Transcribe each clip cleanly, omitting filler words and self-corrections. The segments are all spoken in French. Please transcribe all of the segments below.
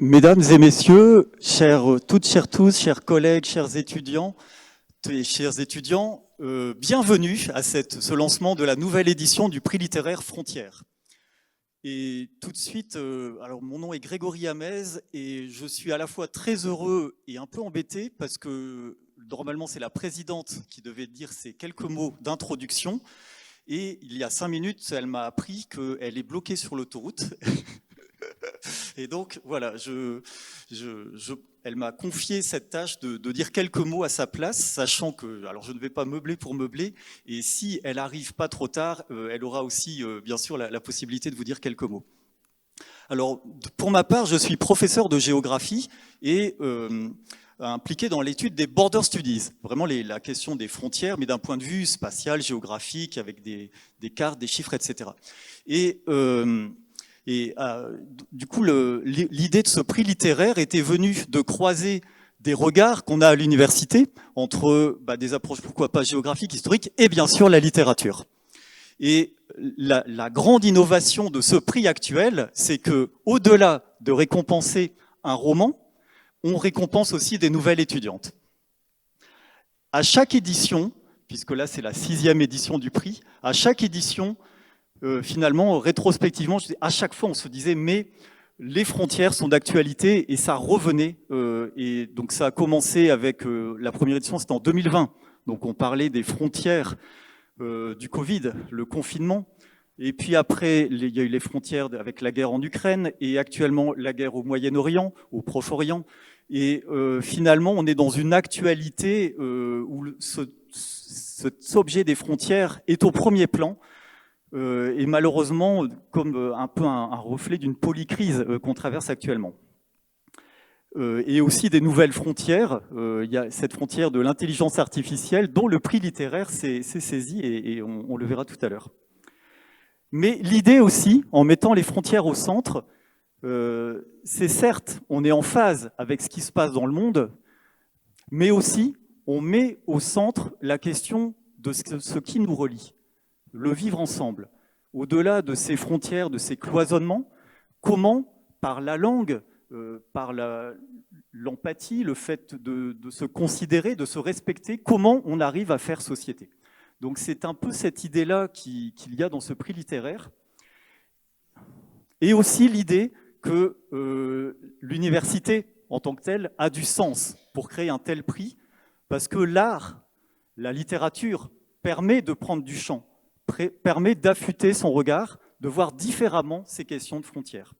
Mesdames et messieurs, chères toutes, chers tous, chers collègues, chers étudiants, bienvenue à ce lancement de la nouvelle édition du prix littéraire Frontières. Et tout de suite, alors mon nom est Grégory Hamez et je suis à la fois très heureux et un peu embêté parce que normalement c'est la présidente qui devait dire ces quelques mots d'introduction et il y a 5 minutes, elle m'a appris qu'elle est bloquée sur l'autoroute. Et donc, voilà, elle m'a confié cette tâche de dire quelques mots à sa place, sachant que, alors je ne vais pas meubler pour meubler, et si elle n'arrive pas trop tard, elle aura aussi, bien sûr, la possibilité de vous dire quelques mots. Alors, pour ma part, je suis professeur de géographie et impliqué dans l'étude des border studies, vraiment la question des frontières, mais d'un point de vue spatial, géographique, avec des cartes, des chiffres, etc. Et du coup, l'idée de ce prix littéraire était venue de croiser des regards qu'on a à l'université entre des approches, pourquoi pas géographiques, historiques, et bien sûr la littérature. Et la grande innovation de ce prix actuel, c'est que, au-delà de récompenser un roman, on récompense aussi des nouvelles étudiantes. À chaque édition, puisque là c'est la 6e édition du prix, à chaque édition, finalement, rétrospectivement, à chaque fois, on se disait, mais les frontières sont d'actualité, et ça revenait. Et donc, ça a commencé avec la première édition, c'était en 2020. Donc, on parlait des frontières du Covid, le confinement. Et puis après, il y a eu les frontières avec la guerre en Ukraine, et actuellement, la guerre au Moyen-Orient, au Proche-Orient. Et finalement, on est dans une actualité où cet objet des frontières est au premier plan. Et malheureusement, comme un peu un reflet d'une polycrise qu'on traverse actuellement. Et aussi des nouvelles frontières. Il y a cette frontière de l'intelligence artificielle dont le prix littéraire s'est saisi, et on le verra tout à l'heure. Mais l'idée aussi, en mettant les frontières au centre, c'est certes, on est en phase avec ce qui se passe dans le monde, mais aussi, on met au centre la question de ce qui nous relie. Le vivre ensemble, au-delà de ces frontières, de ces cloisonnements, comment, par la langue, par l'empathie, le fait de se considérer, de se respecter, comment on arrive à faire société. Donc c'est un peu cette idée-là qu'il y a dans ce prix littéraire. Et aussi l'idée que l'université, en tant que telle, a du sens pour créer un tel prix, parce que l'art, la littérature, permet de prendre du champ, permet d'affûter son regard, de voir différemment ces questions de frontières.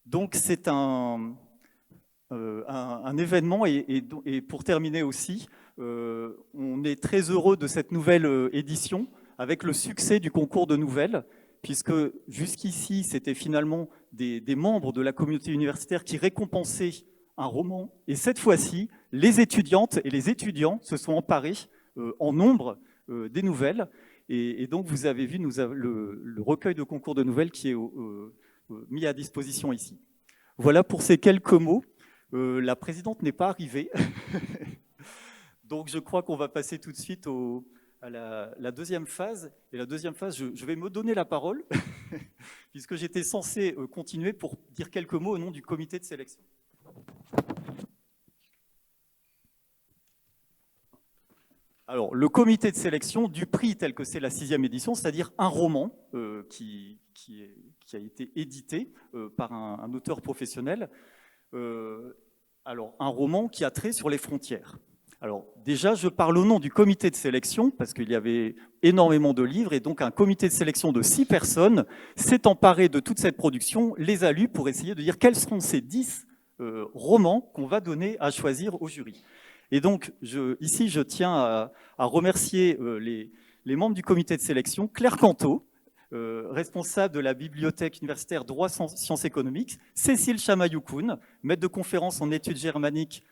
Donc c'est un événement, et pour terminer aussi, on est très heureux de cette nouvelle édition, avec le succès du concours de nouvelles, puisque jusqu'ici, c'était finalement des membres de la communauté universitaire qui récompensaient un roman, et cette fois-ci, les étudiantes et les étudiants se sont emparés en nombre des nouvelles, et donc vous avez vu le recueil de concours de nouvelles qui est mis à disposition ici. Voilà pour ces quelques mots. La présidente n'est pas arrivée, donc je crois qu'on va passer tout de suite à la deuxième phase. Et la deuxième phase, je vais me donner la parole, puisque j'étais censé continuer pour dire quelques mots au nom du comité de sélection. Alors, le comité de sélection du prix tel que c'est la 6e édition, c'est-à-dire un roman qui a été édité par un auteur professionnel. Alors, un roman qui a trait sur les frontières. Alors, déjà, je parle au nom du comité de sélection, parce qu'il y avait énormément de livres, et donc un comité de sélection de 6 personnes s'est emparé de toute cette production, les a lus pour essayer de dire quels seront ces 10 romans qu'on va donner à choisir au jury. Et donc, ici, je tiens à remercier les membres du comité de sélection, Claire Canto, responsable de la bibliothèque universitaire droit sciences économiques, Cécile Chamayoun, maître de conférence en études germaniques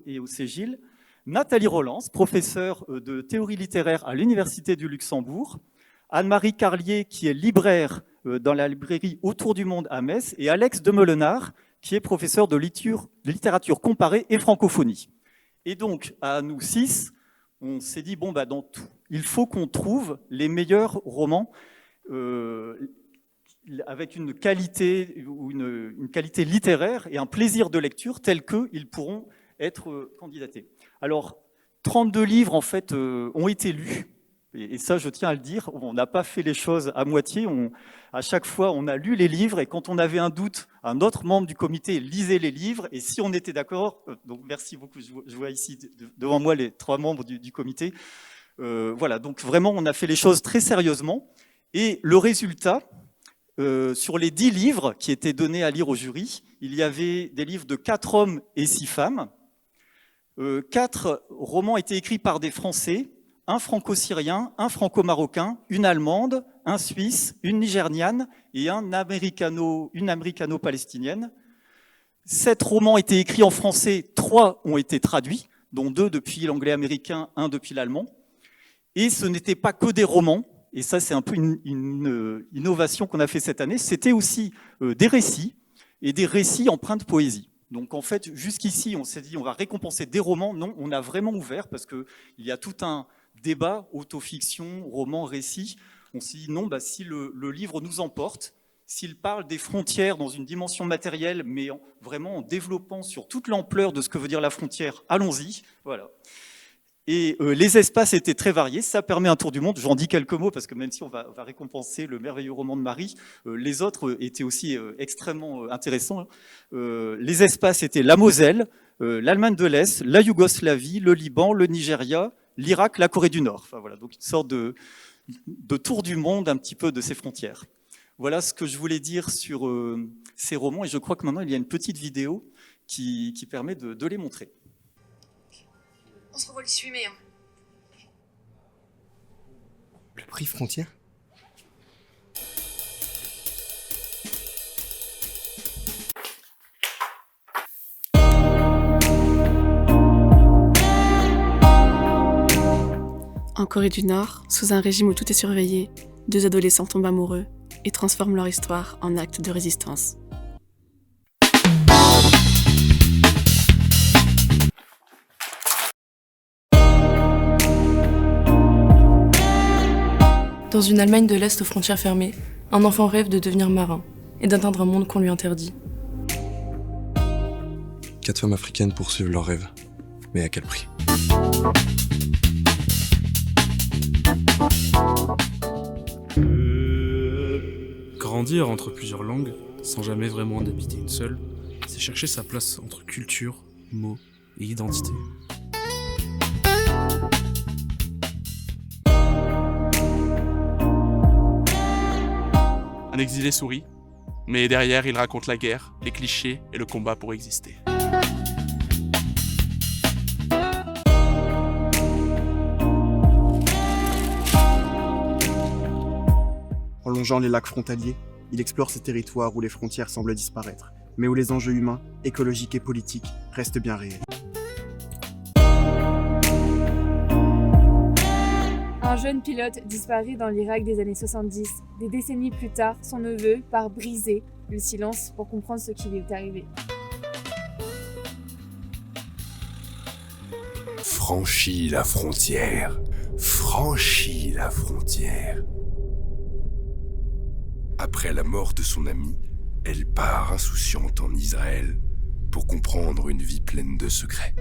et au Cégil, Nathalie Rolans, professeure de théorie littéraire à l'Université du Luxembourg, Anne-Marie Carlier, qui est libraire dans la librairie Autour du Monde à Metz, et Alex Demelenard, qui est professeur de littérature comparée et francophonie. Et donc, à nous 6, on s'est dit, bon, dans tout, il faut qu'on trouve les meilleurs romans avec une qualité, ou une qualité littéraire et un plaisir de lecture tel qu'ils pourront être candidatés. Alors, 32 livres, en fait, ont été lus. Et ça, je tiens à le dire, on n'a pas fait les choses à moitié. À chaque fois, on a lu les livres et quand on avait un doute, un autre membre du comité lisait les livres. Et si on était d'accord, donc merci beaucoup, je vois ici devant moi les 3 membres du comité. Voilà, donc vraiment, on a fait les choses très sérieusement. Et le résultat, sur les 10 livres qui étaient donnés à lire au jury, il y avait des livres de 4 hommes et 6 femmes. 4 romans étaient écrits par des Français, un franco-syrien, un franco-marocain, une allemande, un suisse, une nigériane et une américano-palestinienne. 7 romans étaient écrits en français, 3 ont été traduits, dont 2 depuis l'anglais américain, 1 depuis l'allemand. Et ce n'était pas que des romans, et ça c'est un peu une innovation qu'on a fait cette année, c'était aussi des récits, et des récits empreints de poésie. Donc en fait, jusqu'ici, on s'est dit on va récompenser des romans. Non, on a vraiment ouvert parce qu'il y a tout un débat, autofiction, roman, récit. On s'est dit non, si le livre nous emporte, s'il parle des frontières dans une dimension matérielle, mais vraiment en développant sur toute l'ampleur de ce que veut dire la frontière, allons-y. Voilà. Et les espaces étaient très variés, ça permet un tour du monde. J'en dis quelques mots parce que même si on va récompenser le merveilleux roman de Marie, les autres étaient aussi extrêmement intéressants. Les espaces étaient la Moselle, l'Allemagne de l'Est, la Yougoslavie, le Liban, le Nigeria, l'Irak, la Corée du Nord. Enfin, voilà, donc une sorte de tour du monde un petit peu de ces frontières. Voilà ce que je voulais dire sur ces romans et je crois que maintenant il y a une petite vidéo qui permet de les montrer. On se revoit le 18 mai. Le prix Frontière ? En Corée du Nord, sous un régime où tout est surveillé, 2 adolescents tombent amoureux et transforment leur histoire en acte de résistance. Dans une Allemagne de l'Est aux frontières fermées, un enfant rêve de devenir marin et d'atteindre un monde qu'on lui interdit. 4 femmes africaines poursuivent leurs rêves. Mais à quel prix ? Grandir entre plusieurs langues, sans jamais vraiment en habiter une seule, c'est chercher sa place entre culture, mots et identité. Un exilé sourit, mais derrière il raconte la guerre, les clichés et le combat pour exister. En longeant les lacs frontaliers, il explore ces territoires où les frontières semblent disparaître, mais où les enjeux humains, écologiques et politiques restent bien réels. Un jeune pilote disparaît dans l'Irak des années 70. Des décennies plus tard, son neveu part briser le silence pour comprendre ce qui lui est arrivé. Franchis la frontière. Franchis la frontière. Après la mort de son amie, elle part insouciante en Israël pour comprendre une vie pleine de secrets.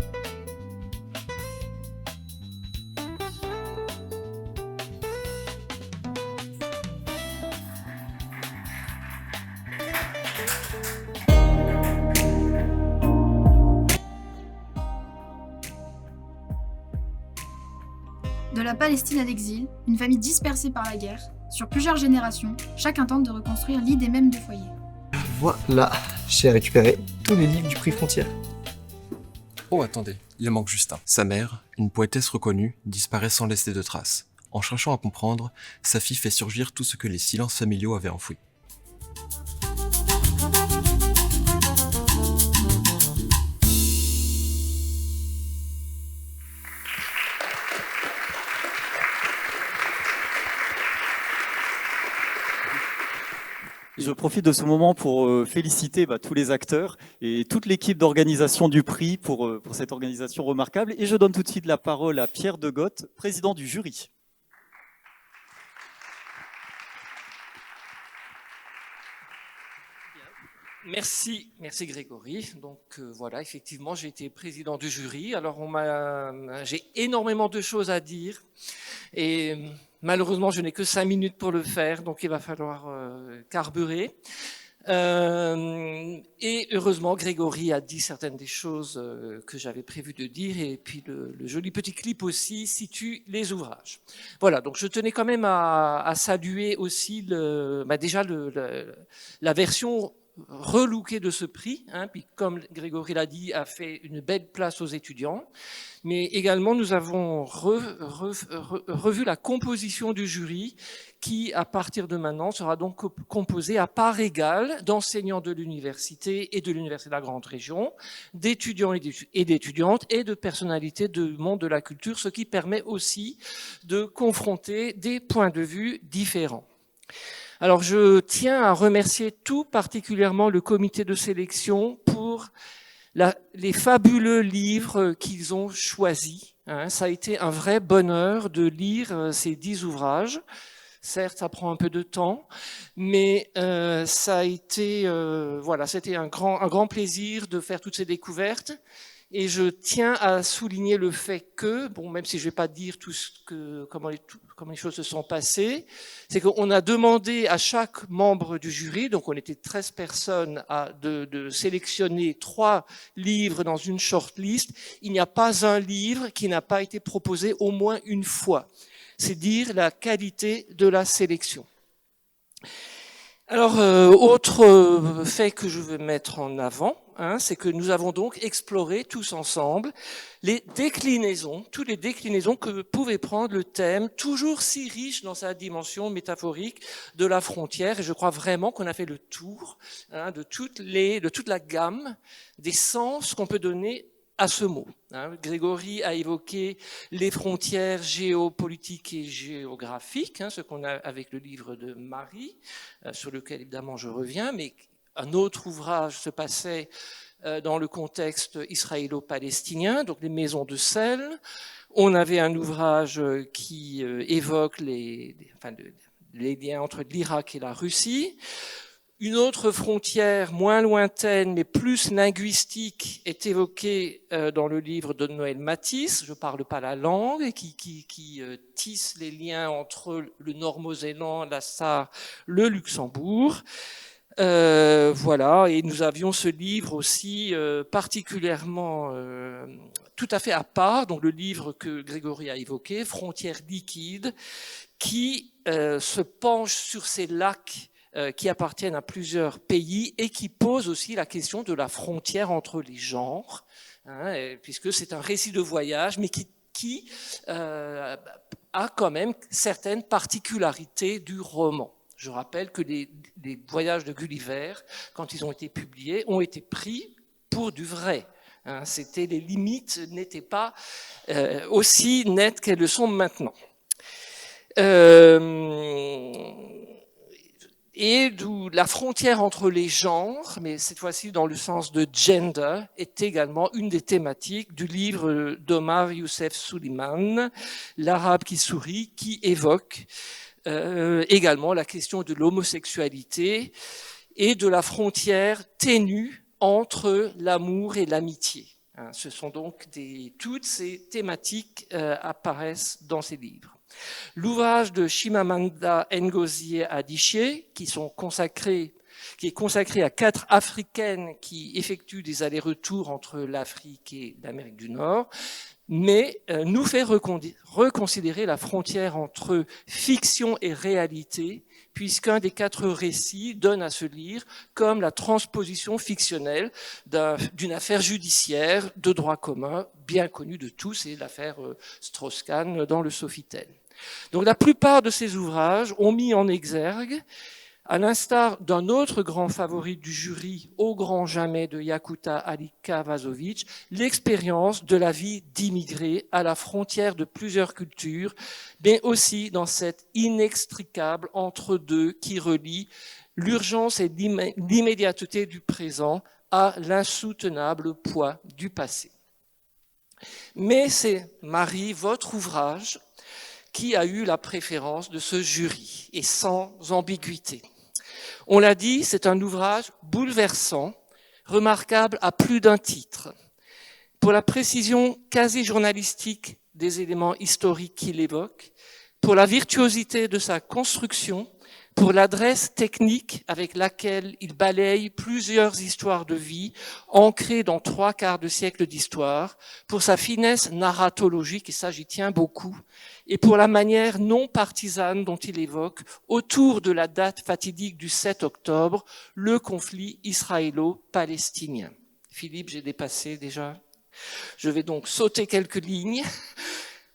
De la Palestine à l'exil, une famille dispersée par la guerre, sur plusieurs générations, chacun tente de reconstruire l'idée même de foyer. Voilà, j'ai récupéré tous les livres du prix Frontière. Oh, attendez, il manque juste un. Sa mère, une poétesse reconnue, disparaît sans laisser de traces. En cherchant à comprendre, sa fille fait surgir tout ce que les silences familiaux avaient enfoui. Je profite de ce moment pour féliciter tous les acteurs et toute l'équipe d'organisation du prix pour cette organisation remarquable. Et je donne tout de suite la parole à Pierre Degotte, président du jury. Merci Grégory. Donc voilà, effectivement, j'ai été président du jury. Alors j'ai énormément de choses à dire et malheureusement, je n'ai que 5 minutes pour le faire, donc il va falloir carburer. Et heureusement, Grégory a dit certaines des choses que j'avais prévu de dire, et puis le joli petit clip aussi situe les ouvrages. Voilà, donc je tenais quand même à saluer aussi déjà la version relookée de ce prix, hein, puis comme Grégory l'a dit, a fait une belle place aux étudiants, mais également nous avons revu la composition du jury qui, à partir de maintenant, sera donc composée à part égale d'enseignants de l'université et de l'Université de la Grande Région, d'étudiants et d'étudiantes et de personnalités du monde de la culture, ce qui permet aussi de confronter des points de vue différents. Alors je tiens à remercier tout particulièrement le comité de sélection pour les fabuleux livres qu'ils ont choisis. Hein, ça a été un vrai bonheur de lire ces 10 ouvrages. Certes, ça prend un peu de temps, mais ça a été, voilà, c'était un grand plaisir de faire toutes ces découvertes. Et je tiens à souligner le fait que, bon, même si je ne vais pas dire comment les choses se sont passées, c'est qu'on a demandé à chaque membre du jury, donc on était 13 personnes, de sélectionner 3 livres dans une shortlist. Il n'y a pas un livre qui n'a pas été proposé au moins une fois. C'est dire la qualité de la sélection. Alors, autre fait que je veux mettre en avant, hein, c'est que nous avons donc exploré tous ensemble toutes les déclinaisons que pouvait prendre le thème, toujours si riche dans sa dimension métaphorique de la frontière. Et je crois vraiment qu'on a fait le tour, hein, de toute la gamme des sens qu'on peut donner à ce mot. Grégory a évoqué les frontières géopolitiques et géographiques, ce qu'on a avec le livre de Marie, sur lequel évidemment je reviens, mais un autre ouvrage se passait dans le contexte israélo-palestinien, donc les maisons de sel. On avait un ouvrage qui évoque les liens entre l'Irak et la Russie. Une autre frontière moins lointaine, mais plus linguistique, est évoquée dans le livre de Noël Matisse, Je parle pas la langue, qui tisse les liens entre le Nord-Mosellan, la Sarre, le Luxembourg. Voilà, et nous avions ce livre aussi particulièrement tout à fait à part, donc le livre que Grégory a évoqué, Frontières liquides, qui se penche sur ces lacs qui appartiennent à plusieurs pays et qui pose aussi la question de la frontière entre les genres, hein, puisque c'est un récit de voyage, mais qui a quand même certaines particularités du roman. Je rappelle que les voyages de Gulliver, quand ils ont été publiés, ont été pris pour du vrai. Hein, les limites n'étaient pas aussi nettes qu'elles le sont maintenant. Et d'où la frontière entre les genres, mais cette fois-ci dans le sens de gender, est également une des thématiques du livre d'Omar Youssef Souleiman, L'Arabe qui sourit, qui évoque également la question de l'homosexualité et de la frontière ténue entre l'amour et l'amitié. Ce sont donc toutes ces thématiques apparaissent dans ces livres. L'ouvrage de Chimamanda Ngozi Adichie, qui est consacré à 4 Africaines qui effectuent des allers-retours entre l'Afrique et l'Amérique du Nord, mais nous fait reconsidérer la frontière entre fiction et réalité, puisqu'un des 4 récits donne à se lire comme la transposition fictionnelle d'une affaire judiciaire de droit commun bien connue de tous, c'est l'affaire Strauss-Kahn dans le Sofitel. Donc la plupart de ces ouvrages ont mis en exergue, à l'instar d'un autre grand favori du jury, Au grand jamais de Yakuta Alika-Vazovic, l'expérience de la vie d'immigrés à la frontière de plusieurs cultures, mais aussi dans cette inextricable entre-deux qui relie l'urgence et l'immédiateté du présent à l'insoutenable poids du passé. Mais c'est, Marie, votre ouvrage qui a eu la préférence de ce jury, et sans ambiguïté. On l'a dit, c'est un ouvrage bouleversant, remarquable à plus d'un titre. Pour la précision quasi-journalistique des éléments historiques qu'il évoque, pour la virtuosité de sa construction, pour l'adresse technique avec laquelle il balaye plusieurs histoires de vie ancrées dans 3/4 de siècle d'histoire, pour sa finesse narratologique, et ça j'y tiens beaucoup, et pour la manière non partisane dont il évoque, autour de la date fatidique du 7 octobre, le conflit israélo-palestinien. Philippe, j'ai dépassé déjà. Je vais donc sauter quelques lignes.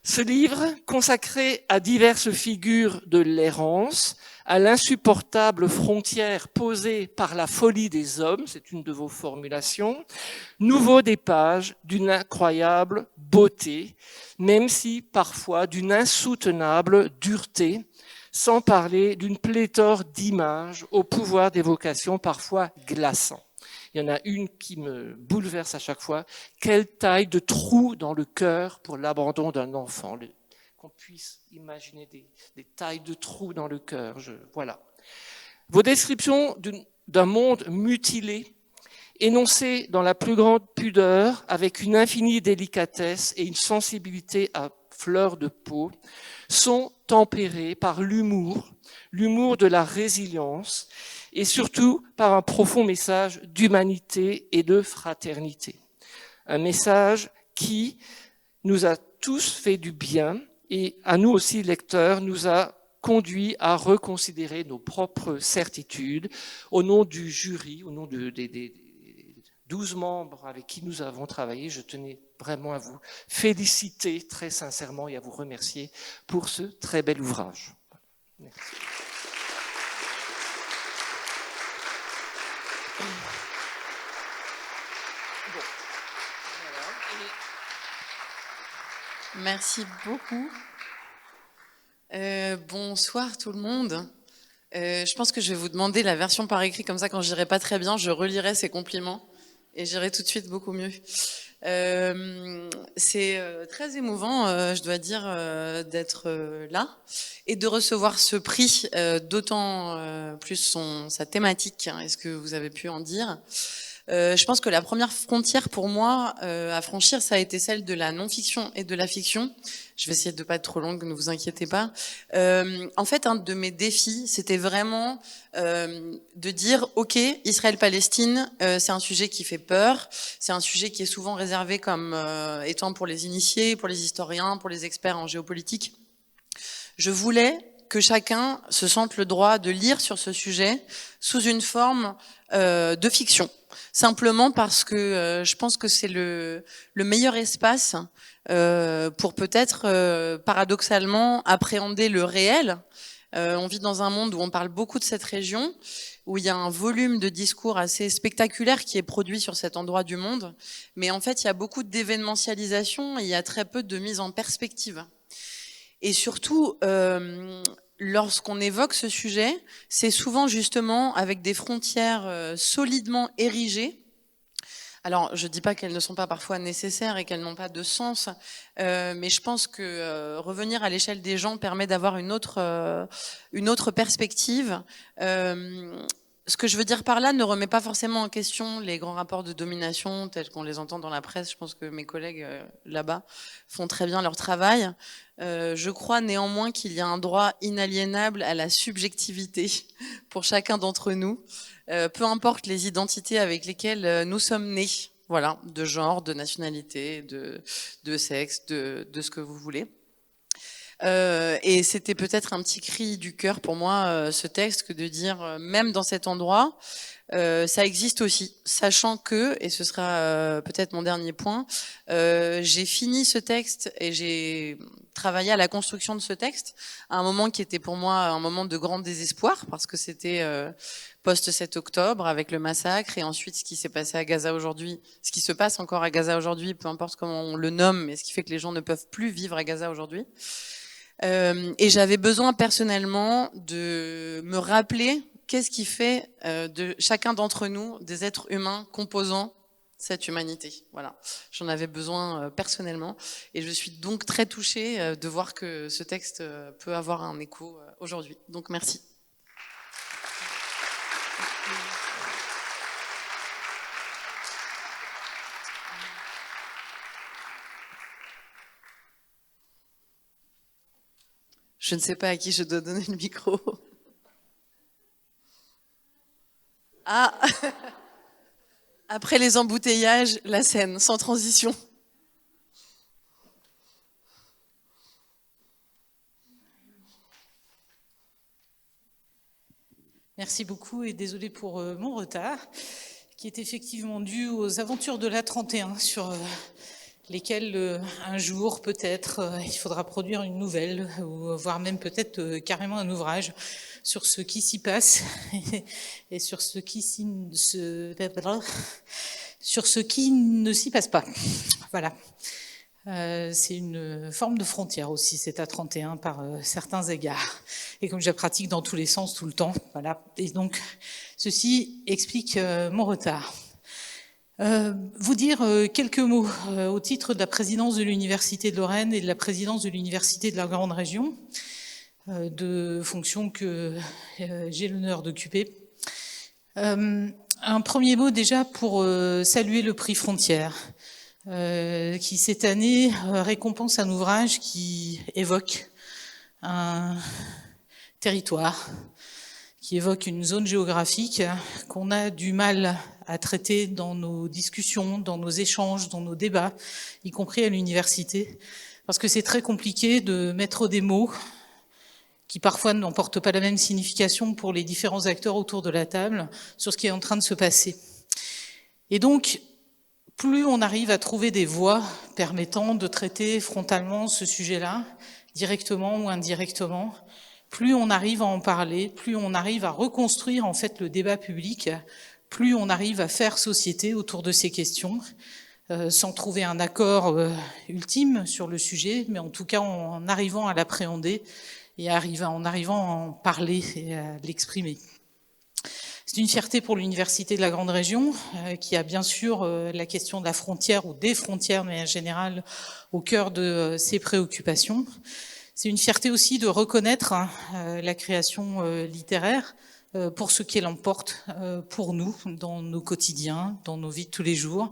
Ce livre, consacré à diverses figures de l'errance, à l'insupportable frontière posée par la folie des hommes, c'est une de vos formulations, nous vaut des pages d'une incroyable beauté, même si parfois d'une insoutenable dureté, sans parler d'une pléthore d'images au pouvoir d'évocation parfois glaçant. Il y en a une qui me bouleverse à chaque fois. Quelle taille de trou dans le cœur pour l'abandon d'un enfant. Qu'on puisse imaginer des tailles de trous dans le cœur. Voilà. Vos descriptions d'un monde mutilé, énoncées dans la plus grande pudeur, avec une infinie délicatesse et une sensibilité à fleur de peau, sont tempérées par l'humour de la résilience, et surtout par un profond message d'humanité et de fraternité. Un message qui nous a tous fait du bien et à nous aussi, lecteurs, nous a conduit à reconsidérer nos propres certitudes. Au nom du jury, au nom des 12 membres avec qui nous avons travaillé, je tenais vraiment à vous féliciter très sincèrement et à vous remercier pour ce très bel ouvrage. Merci. Merci beaucoup. Bonsoir tout le monde. Je pense que je vais vous demander la version par écrit, comme ça quand j'irai pas très bien, je relirai ces compliments et j'irai tout de suite beaucoup mieux. C'est très émouvant, je dois dire, d'être là et de recevoir ce prix, d'autant plus sa thématique, hein, est-ce que vous avez pu en dire. Je pense que la première frontière pour moi à franchir, ça a été celle de la non-fiction et de la fiction. Je vais essayer de pas être trop longue, ne vous inquiétez pas. En fait, un de mes défis, c'était vraiment de dire, ok, Israël-Palestine, c'est un sujet qui fait peur, c'est un sujet qui est souvent réservé comme étant pour les initiés, pour les historiens, pour les experts en géopolitique. Je voulais que chacun se sente le droit de lire sur ce sujet sous une forme de fiction. Simplement parce que je pense que c'est le meilleur espace pour peut-être paradoxalement appréhender le réel. On vit dans un monde où on parle beaucoup de cette région, où il y a un volume de discours assez spectaculaire qui est produit sur cet endroit du monde, mais en fait il y a beaucoup d'événementialisation et il y a très peu de mise en perspective. Et surtout, lorsqu'on évoque ce sujet, c'est souvent justement avec des frontières solidement érigées. Alors, je dis pas qu'elles ne sont pas parfois nécessaires et qu'elles n'ont pas de sens, mais je pense que revenir à l'échelle des gens permet d'avoir une autre perspective. Ce que je veux dire par là ne remet pas forcément en question les grands rapports de domination tels qu'on les entend dans la presse. Je pense que mes collègues là-bas font très bien leur travail. Je crois néanmoins qu'il y a un droit inaliénable à la subjectivité pour chacun d'entre nous, peu importe les identités avec lesquelles nous sommes nés, voilà, de genre, de nationalité, de sexe, de ce que vous voulez. Et c'était peut-être un petit cri du cœur pour moi, ce texte, que de dire, même dans cet endroit, ça existe aussi, sachant que, et ce sera peut-être mon dernier point, j'ai fini ce texte et j'ai travaillé à la construction de ce texte à un moment qui était pour moi un moment de grand désespoir, parce que c'était post-7 octobre avec le massacre, et ensuite ce qui s'est passé à Gaza aujourd'hui, ce qui se passe encore à Gaza aujourd'hui, peu importe comment on le nomme, mais ce qui fait que les gens ne peuvent plus vivre à Gaza aujourd'hui. Et j'avais besoin personnellement de me rappeler qu'est-ce qui fait de chacun d'entre nous des êtres humains composant cette humanité. Voilà, j'en avais besoin personnellement, et je suis donc très touchée de voir que ce texte peut avoir un écho aujourd'hui. Donc merci. Je ne sais pas à qui je dois donner le micro. Ah, après les embouteillages, la Seine, sans transition. Merci beaucoup et désolé pour mon retard, qui est effectivement dû aux aventures de l'A31 sur lesquelles un jour peut-être il faudra produire une nouvelle ou voire même peut-être carrément un ouvrage sur ce qui s'y passe et sur ce qui ne s'y passe pas. Voilà. C'est une forme de frontière aussi, cet A31 par certains égards. Et comme je la pratique dans tous les sens, tout le temps, voilà. Et donc, ceci explique mon retard. Vous dire quelques mots au titre de la présidence de l'Université de Lorraine et de la présidence de l'Université de la Grande Région, deux fonctions que j'ai l'honneur d'occuper. Un premier mot déjà pour saluer le prix Frontières, qui cette année récompense un ouvrage qui évoque un territoire, qui évoque une zone géographique qu'on a du mal à traiter dans nos discussions, dans nos échanges, dans nos débats, y compris à l'université, parce que c'est très compliqué de mettre des mots qui parfois n'emportent pas la même signification pour les différents acteurs autour de la table sur ce qui est en train de se passer. Et donc, plus on arrive à trouver des voies permettant de traiter frontalement ce sujet-là, directement ou indirectement, plus on arrive à en parler, plus on arrive à reconstruire en fait le débat public, plus on arrive à faire société autour de ces questions, sans trouver un accord ultime sur le sujet, mais en tout cas en arrivant à l'appréhender et en arrivant à en parler et à l'exprimer. C'est une fierté pour l'Université de la Grande Région, qui a bien sûr la question de la frontière ou des frontières, mais en général au cœur de ses préoccupations. C'est une fierté aussi de reconnaître la création littéraire pour ce qu'elle emporte pour nous, dans nos quotidiens, dans nos vies de tous les jours,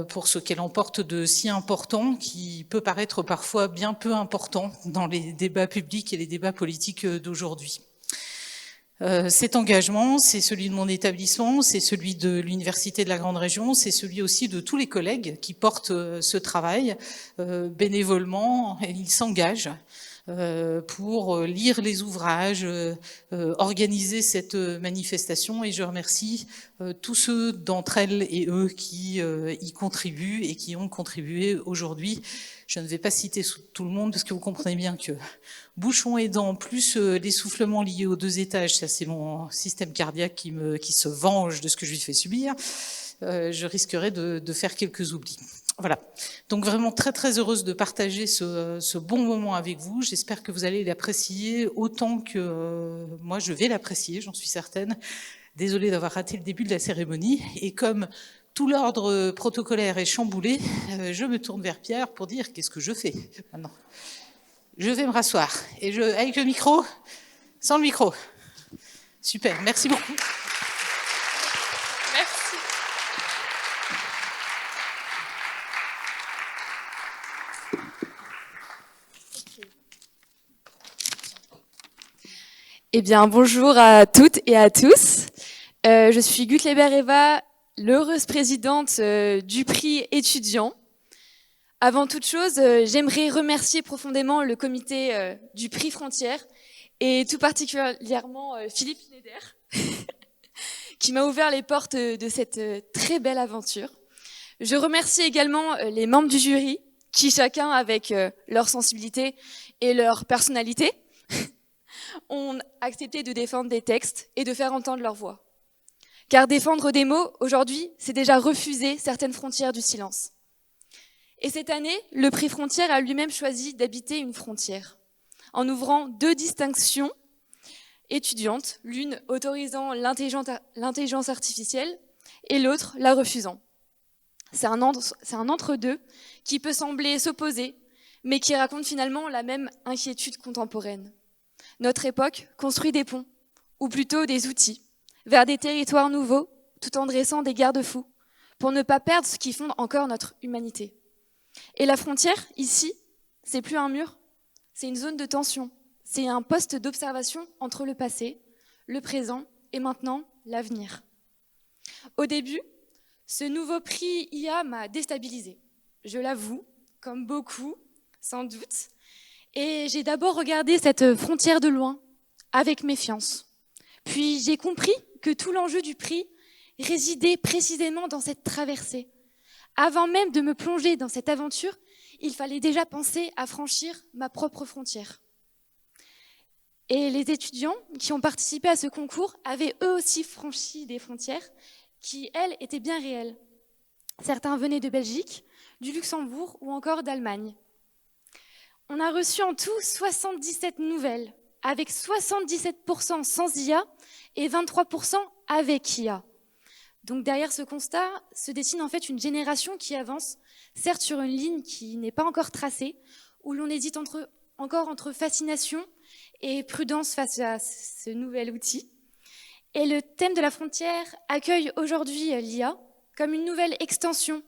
pour ce qu'elle emporte de si important, qui peut paraître parfois bien peu important dans les débats publics et les débats politiques d'aujourd'hui. Cet engagement, c'est celui de mon établissement, c'est celui de l'Université de la Grande Région, c'est celui aussi de tous les collègues qui portent ce travail bénévolement, et ils s'engagent pour lire les ouvrages, organiser cette manifestation, et je remercie tous ceux d'entre elles et eux qui y contribuent et qui ont contribué aujourd'hui. Je ne vais pas citer tout le monde parce que vous comprenez bien que bouchon aidant, plus l'essoufflement lié aux 2 étages, ça c'est mon système cardiaque qui se venge de ce que je lui fais subir, je risquerais de faire quelques oublis. Voilà, donc vraiment très très heureuse de partager ce bon moment avec vous. J'espère que vous allez l'apprécier autant que moi je vais l'apprécier, j'en suis certaine. Désolée d'avoir raté le début de la cérémonie, et comme tout l'ordre protocolaire est chamboulé, je me tourne vers Pierre pour dire qu'est-ce que je fais maintenant. Je vais me rasseoir, et avec le micro, sans le micro. Super, merci beaucoup. Merci. Eh bien, bonjour à toutes et à tous. Je suis Gutleber Eva, l'heureuse présidente du prix étudiant. Avant toute chose, j'aimerais remercier profondément le comité du prix Frontières et tout particulièrement Philippe Schneider qui m'a ouvert les portes de cette très belle aventure. Je remercie également les membres du jury qui, chacun avec leur sensibilité et leur personnalité, ont accepté de défendre des textes et de faire entendre leur voix. Car défendre des mots, aujourd'hui, c'est déjà refuser certaines frontières du silence. Et cette année, le prix Frontières a lui-même choisi d'habiter une frontière, en ouvrant 2 distinctions étudiantes, l'une autorisant l'intelligence artificielle et l'autre la refusant. C'est un entre-deux qui peut sembler s'opposer, mais qui raconte finalement la même inquiétude contemporaine. Notre époque construit des ponts, ou plutôt des outils, vers des territoires nouveaux, tout en dressant des garde-fous, pour ne pas perdre ce qui fonde encore notre humanité. Et la frontière, ici, c'est plus un mur, c'est une zone de tension, C'est un poste d'observation entre le passé, le présent et maintenant l'avenir. Au début, ce nouveau prix IA m'a déstabilisée. Je l'avoue, comme beaucoup, sans doute. Et j'ai d'abord regardé cette frontière de loin, avec méfiance. Puis j'ai compris que tout l'enjeu du prix résidait précisément dans cette traversée. Avant même de me plonger dans cette aventure, il fallait déjà penser à franchir ma propre frontière. Et les étudiants qui ont participé à ce concours avaient eux aussi franchi des frontières qui, elles, étaient bien réelles. Certains venaient de Belgique, du Luxembourg ou encore d'Allemagne. On a reçu en tout 77 nouvelles, avec 77% sans IA et 23% avec IA. Donc derrière ce constat se dessine en fait une génération qui avance, certes sur une ligne qui n'est pas encore tracée, où l'on hésite encore entre fascination et prudence face à ce nouvel outil. Et le thème de la frontière accueille aujourd'hui l'IA comme une nouvelle extension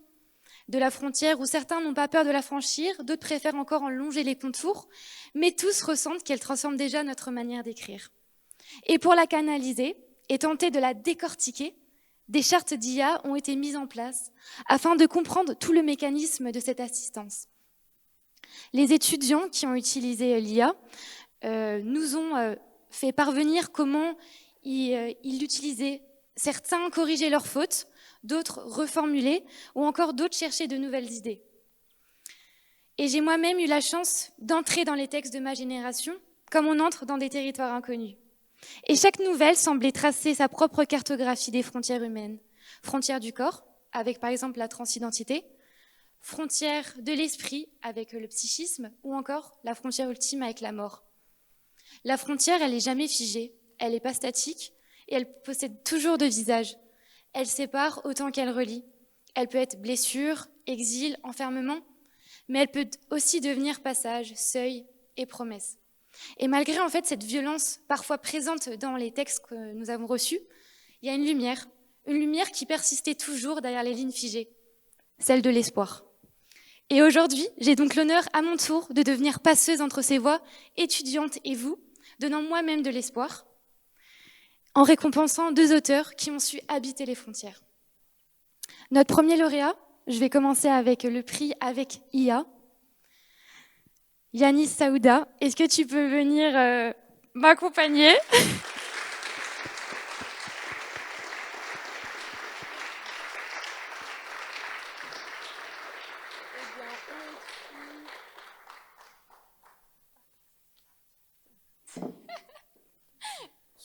de la frontière où certains n'ont pas peur de la franchir, d'autres préfèrent encore en longer les contours, mais tous ressentent qu'elle transforme déjà notre manière d'écrire. Et pour la canaliser et tenter de la décortiquer, des chartes d'IA ont été mises en place afin de comprendre tout le mécanisme de cette assistance. Les étudiants qui ont utilisé l'IA nous ont fait parvenir comment ils l'utilisaient. Certains corrigeaient leurs fautes, d'autres reformulaient, ou encore d'autres cherchaient de nouvelles idées. Et j'ai moi-même eu la chance d'entrer dans les textes de ma génération, comme on entre dans des territoires inconnus. Et chaque nouvelle semblait tracer sa propre cartographie des frontières humaines. Frontières du corps, avec par exemple la transidentité, frontières de l'esprit, avec le psychisme, ou encore la frontière ultime avec la mort. La frontière, elle n'est jamais figée, elle n'est pas statique, et elle possède toujours deux visages. Elle sépare autant qu'elle relie. Elle peut être blessure, exil, enfermement, mais elle peut aussi devenir passage, seuil et promesse. Et malgré en fait cette violence parfois présente dans les textes que nous avons reçus, il y a une lumière qui persistait toujours derrière les lignes figées, celle de l'espoir. Et aujourd'hui, j'ai donc l'honneur à mon tour de devenir passeuse entre ces voix étudiantes et vous, donnant moi-même de l'espoir, en récompensant deux auteurs qui ont su habiter les frontières. Notre premier lauréat, je vais commencer avec le prix avec IA. Yanis Saouda, est-ce que tu peux venir m'accompagner ?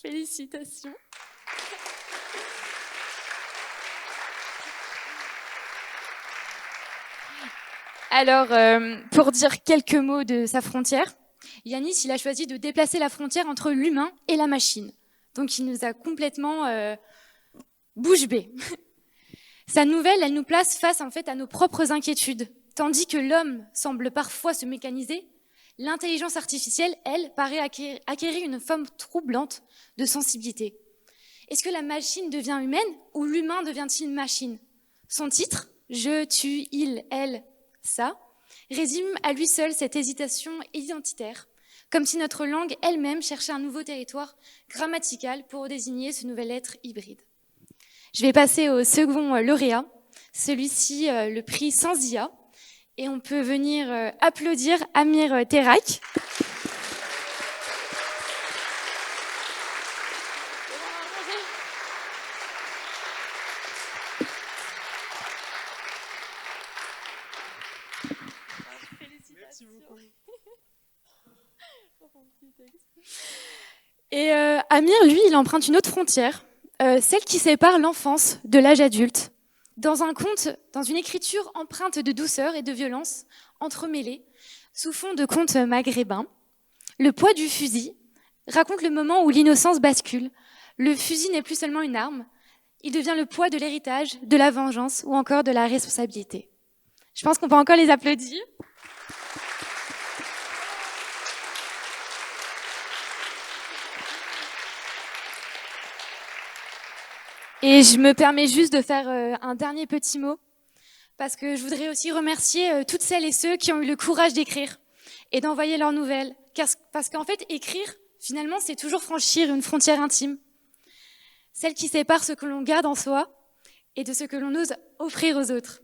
Félicitations. Alors, pour dire quelques mots de sa frontière, Yanis, il a choisi de déplacer la frontière entre l'humain et la machine. Donc, il nous a complètement bouche bée. Sa nouvelle, elle nous place face en fait à nos propres inquiétudes. Tandis que l'homme semble parfois se mécaniser, l'intelligence artificielle, elle, paraît acquérir une forme troublante de sensibilité. Est-ce que la machine devient humaine ou l'humain devient-il une machine ? Son titre, je, tu, il, elle, ça, résume à lui seul cette hésitation identitaire, comme si notre langue elle-même cherchait un nouveau territoire grammatical pour désigner ce nouvel être hybride. Je vais passer au second lauréat, celui-ci le prix sans IA, et on peut venir applaudir Amir Terak. Et Amir, lui, il emprunte une autre frontière, celle qui sépare l'enfance de l'âge adulte, dans un conte, dans une écriture empreinte de douceur et de violence, entremêlée, sous fond de conte maghrébin. Le poids du fusil raconte le moment où l'innocence bascule. Le fusil n'est plus seulement une arme, il devient le poids de l'héritage, de la vengeance ou encore de la responsabilité. Je pense qu'on peut encore les applaudir. Et je me permets juste de faire un dernier petit mot, parce que je voudrais aussi remercier toutes celles et ceux qui ont eu le courage d'écrire et d'envoyer leurs nouvelles, parce qu'en fait, écrire, finalement, c'est toujours franchir une frontière intime. Celle qui sépare ce que l'on garde en soi et de ce que l'on ose offrir aux autres.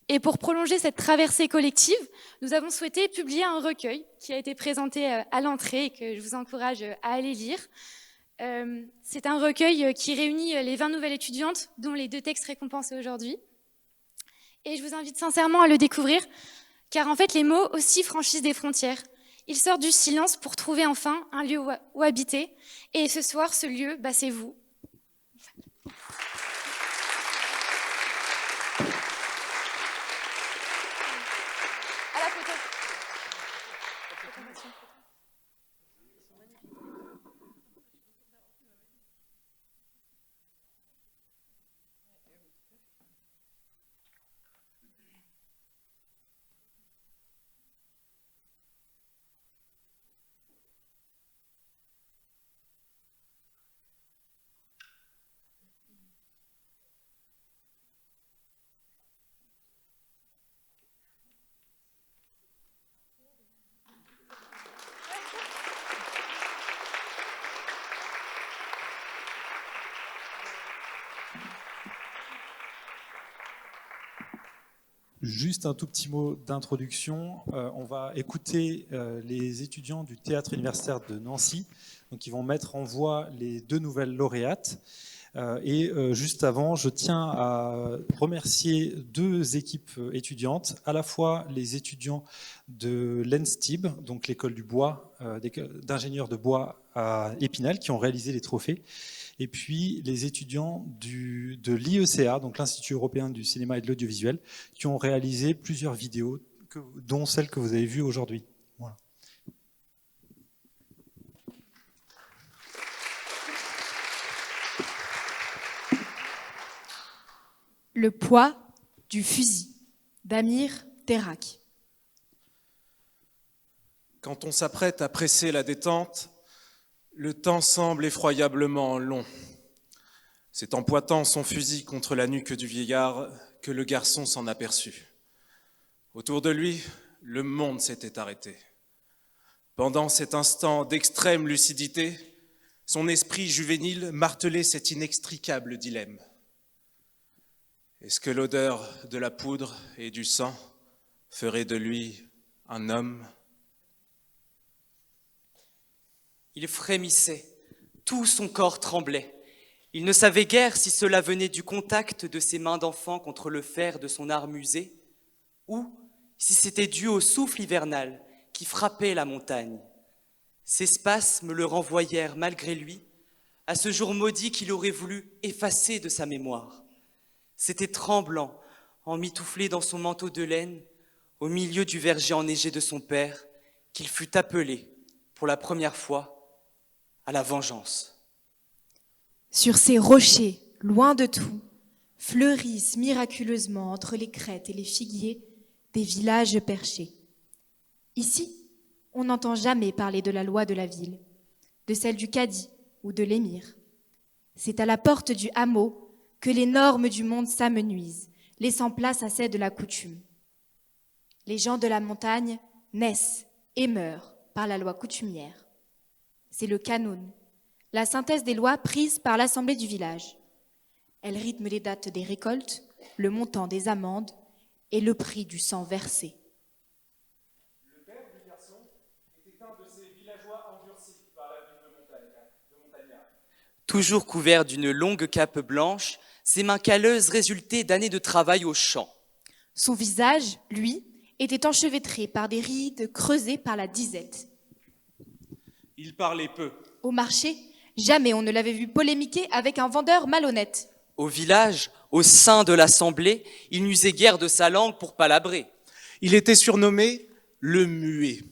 Et pour prolonger cette traversée collective, nous avons souhaité publier un recueil qui a été présenté à l'entrée et que je vous encourage à aller lire. C'est un recueil qui réunit les 20 nouvelles étudiantes, dont les 2 textes récompensés aujourd'hui. Et je vous invite sincèrement à le découvrir, car en fait, les mots aussi franchissent des frontières. Ils sortent du silence pour trouver enfin un lieu où habiter. Et ce soir, ce lieu, c'est vous. À la photo. Juste un tout petit mot d'introduction. On va écouter les étudiants du Théâtre universitaire de Nancy, donc ils vont mettre en voix les 2 nouvelles lauréates. Juste avant, je tiens à remercier 2 équipes étudiantes, à la fois les étudiants de l'ENSTIB, donc l'école du bois, d'ingénieurs de bois à Épinal, qui ont réalisé les trophées, et puis les étudiants de l'IECA, donc l'Institut européen du cinéma et de l'audiovisuel, qui ont réalisé plusieurs vidéos, dont celle que vous avez vue aujourd'hui. Voilà. Le poids du fusil, d'Amir Terrak. Quand on s'apprête à presser la détente, le temps semble effroyablement long. C'est en pointant son fusil contre la nuque du vieillard que le garçon s'en aperçut. Autour de lui, le monde s'était arrêté. Pendant cet instant d'extrême lucidité, son esprit juvénile martelait cet inextricable dilemme. Est-ce que l'odeur de la poudre et du sang ferait de lui un homme ? Il frémissait, tout son corps tremblait. Il ne savait guère si cela venait du contact de ses mains d'enfant contre le fer de son arme usée, ou si c'était dû au souffle hivernal qui frappait la montagne. Ces spasmes le renvoyèrent malgré lui à ce jour maudit qu'il aurait voulu effacer de sa mémoire. C'était tremblant, emmitouflé dans son manteau de laine, au milieu du verger enneigé de son père, qu'il fut appelé, pour la première fois, à la vengeance. Sur ces rochers, loin de tout, fleurissent miraculeusement entre les crêtes et les figuiers des villages perchés. Ici, on n'entend jamais parler de la loi de la ville, de celle du cadi ou de l'émir. C'est à la porte du hameau que les normes du monde s'amenuisent, laissant place à celles de la coutume. Les gens de la montagne naissent et meurent par la loi coutumière. C'est le canon, la synthèse des lois prises par l'assemblée du village. Elle rythme les dates des récoltes, le montant des amendes et le prix du sang versé. Le père du garçon était un de ces villageois endurcis par la vie de montagnard. Toujours couvert d'une longue cape blanche, ses mains calleuses résultaient d'années de travail au champ. Son visage, lui, était enchevêtré par des rides creusées par la disette. Il parlait peu. Au marché, jamais on ne l'avait vu polémiquer avec un vendeur malhonnête. Au village, au sein de l'assemblée, il n'usait guère de sa langue pour palabrer. Il était surnommé le muet.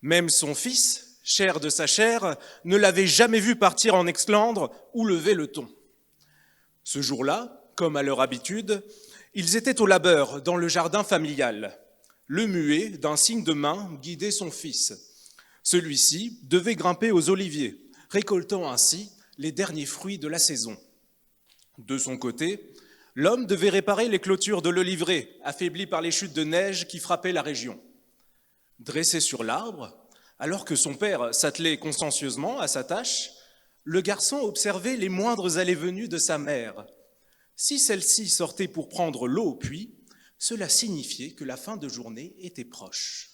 Même son fils, chair de sa chair, ne l'avait jamais vu partir en exclandre ou lever le ton. Ce jour-là, comme à leur habitude, ils étaient au labeur dans le jardin familial. Le muet, d'un signe de main, guidait son fils. Celui-ci devait grimper aux oliviers, récoltant ainsi les derniers fruits de la saison. De son côté, l'homme devait réparer les clôtures de l'oliveraie, affaiblies par les chutes de neige qui frappaient la région. Dressé sur l'arbre, Alors que son père s'attelait consciencieusement à sa tâche, le garçon observait les moindres allées-venues de sa mère. Si celle-ci sortait pour prendre l'eau au puits, cela signifiait que la fin de journée était proche.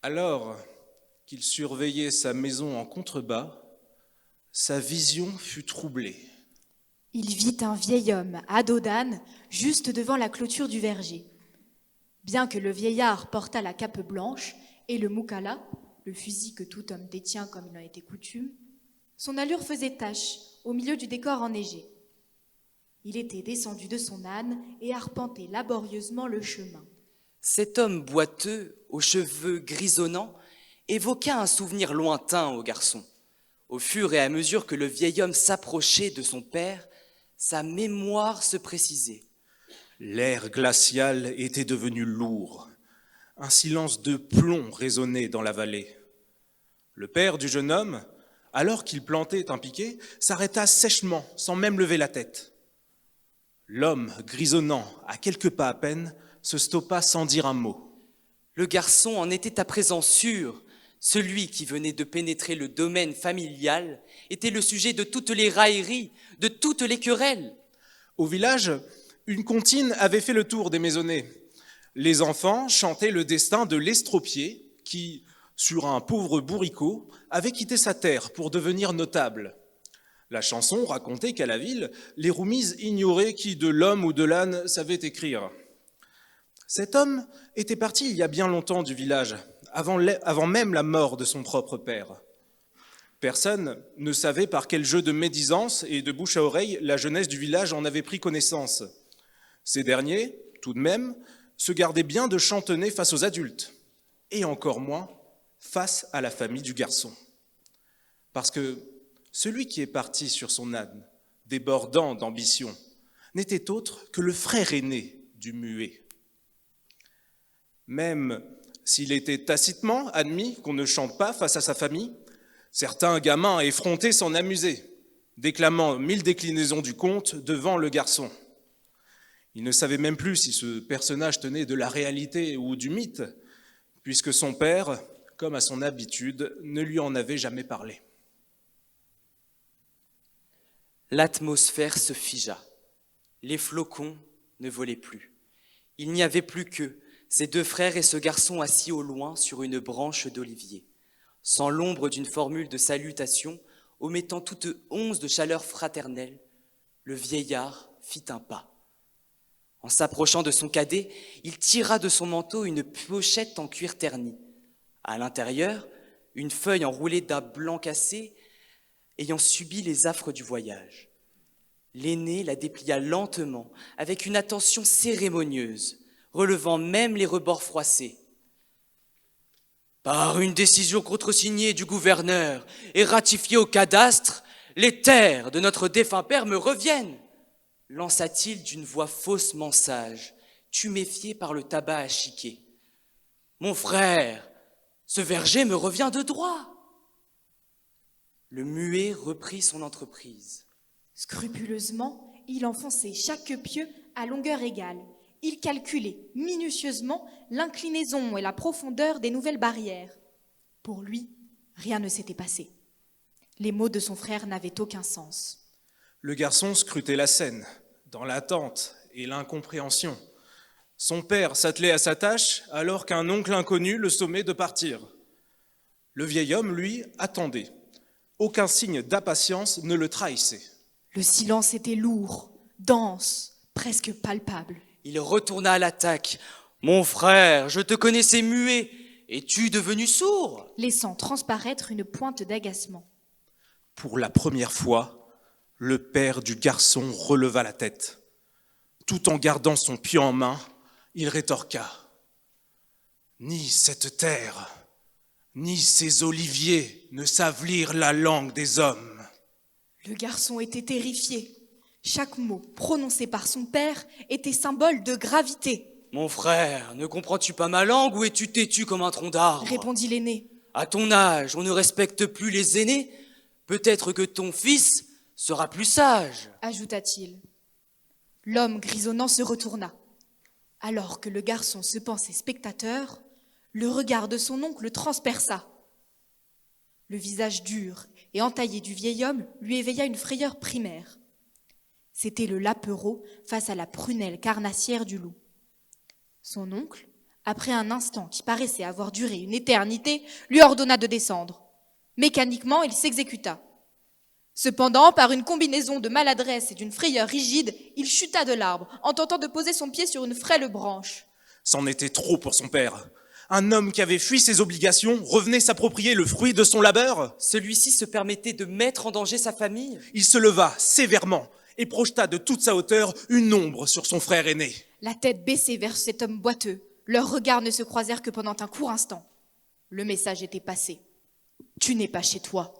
Alors qu'il surveillait sa maison en contrebas, sa vision fut troublée. Il vit un vieil homme à dos d'âne juste devant la clôture du verger. Bien que le vieillard portât la cape blanche et le moukala, le fusil que tout homme détient comme il en était coutume, son allure faisait tache au milieu du décor enneigé. Il était descendu de son âne et arpentait laborieusement le chemin. Cet homme boiteux, aux cheveux grisonnants, évoqua un souvenir lointain au garçon. Au fur et à mesure que le vieil homme s'approchait de son père, sa mémoire se précisait. L'air glacial était devenu lourd. Un silence de plomb résonnait dans la vallée. Le père du jeune homme, alors qu'il plantait un piquet, s'arrêta sèchement, sans même lever la tête. L'homme, grisonnant, à quelques pas à peine, se stoppa sans dire un mot. Le garçon en était à présent sûr. Celui qui venait de pénétrer le domaine familial était le sujet de toutes les railleries, de toutes les querelles. Au village, une comptine avait fait le tour des maisonnées. Les enfants chantaient le destin de l'estropié qui, sur un pauvre bourricot, avait quitté sa terre pour devenir notable. La chanson racontait qu'à la ville, les roumises ignoraient qui de l'homme ou de l'âne savait écrire. Cet homme était parti il y a bien longtemps du village, avant même la mort de son propre père. Personne ne savait par quel jeu de médisance et de bouche à oreille la jeunesse du village en avait pris connaissance. Ces derniers, tout de même, se gardaient bien de chantonner face aux adultes, et encore moins face à la famille du garçon. Parce que celui qui est parti sur son âne, débordant d'ambition, n'était autre que le frère aîné du muet. Même s'il était tacitement admis qu'on ne chante pas face à sa famille, certains gamins effrontés s'en amusaient, déclamant 1000 déclinaisons du conte devant le garçon. Il ne savait même plus si ce personnage tenait de la réalité ou du mythe, puisque son père, comme à son habitude, ne lui en avait jamais parlé. L'atmosphère se figea. Les flocons ne volaient plus. Il n'y avait plus qu'eux, ces deux frères et ce garçon assis au loin sur une branche d'olivier, sans l'ombre d'une formule de salutation, omettant toute once de chaleur fraternelle. Le vieillard fit un pas. En s'approchant de son cadet, il tira de son manteau une pochette en cuir terni. À l'intérieur, une feuille enroulée d'un blanc cassé, ayant subi les affres du voyage. L'aîné la déplia lentement, avec une attention cérémonieuse, relevant même les rebords froissés. Par une décision contresignée du gouverneur et ratifiée au cadastre, les terres de notre défunt père me reviennent, lança-t-il d'une voix faussement sage, tuméfiée par le tabac à chiquer. Mon frère, ce verger me revient de droit. Le muet reprit son entreprise. Scrupuleusement, il enfonçait chaque pieu à longueur égale. Il calculait minutieusement l'inclinaison et la profondeur des nouvelles barrières. Pour lui, rien ne s'était passé. Les mots de son frère n'avaient aucun sens. Le garçon scrutait la scène, dans l'attente et l'incompréhension. Son père s'attelait à sa tâche alors qu'un oncle inconnu le sommait de partir. Le vieil homme, lui, attendait. Aucun signe d'impatience ne le trahissait. Le silence était lourd, dense, presque palpable. Il retourna à l'attaque. « Mon frère, je te connaissais muet. Es-tu devenu sourd ?» laissant transparaître une pointe d'agacement. Pour la première fois, le père du garçon releva la tête. Tout en gardant son pied en main, il rétorqua. « Ni cette terre, ni ces oliviers ne savent lire la langue des hommes. » Le garçon était terrifié. Chaque mot prononcé par son père était symbole de gravité. « Mon frère, ne comprends-tu pas ma langue ou es-tu têtu comme un tronc d'arbre ?» répondit l'aîné. « À ton âge, on ne respecte plus les aînés. Peut-être que ton fils sera plus sage. » ajouta-t-il. L'homme grisonnant se retourna. Alors que le garçon se pensait spectateur, Le regard de son oncle le transperça. Le visage dur et entaillé du vieil homme lui éveilla une frayeur primaire. C'était le lapereau face à la prunelle carnassière du loup. Son oncle, après un instant qui paraissait avoir duré une éternité, lui ordonna de descendre. Mécaniquement, il s'exécuta. Cependant, par une combinaison de maladresse et d'une frayeur rigide, il chuta de l'arbre en tentant de poser son pied sur une frêle branche. C'en était trop pour son père. Un homme qui avait fui ses obligations revenait s'approprier le fruit de son labeur. Celui-ci se permettait de mettre en danger sa famille. Il se leva sévèrement et projeta de toute sa hauteur une ombre sur son frère aîné. La tête baissée vers cet homme boiteux, leurs regards ne se croisèrent que pendant un court instant. Le message était passé. Tu n'es pas chez toi.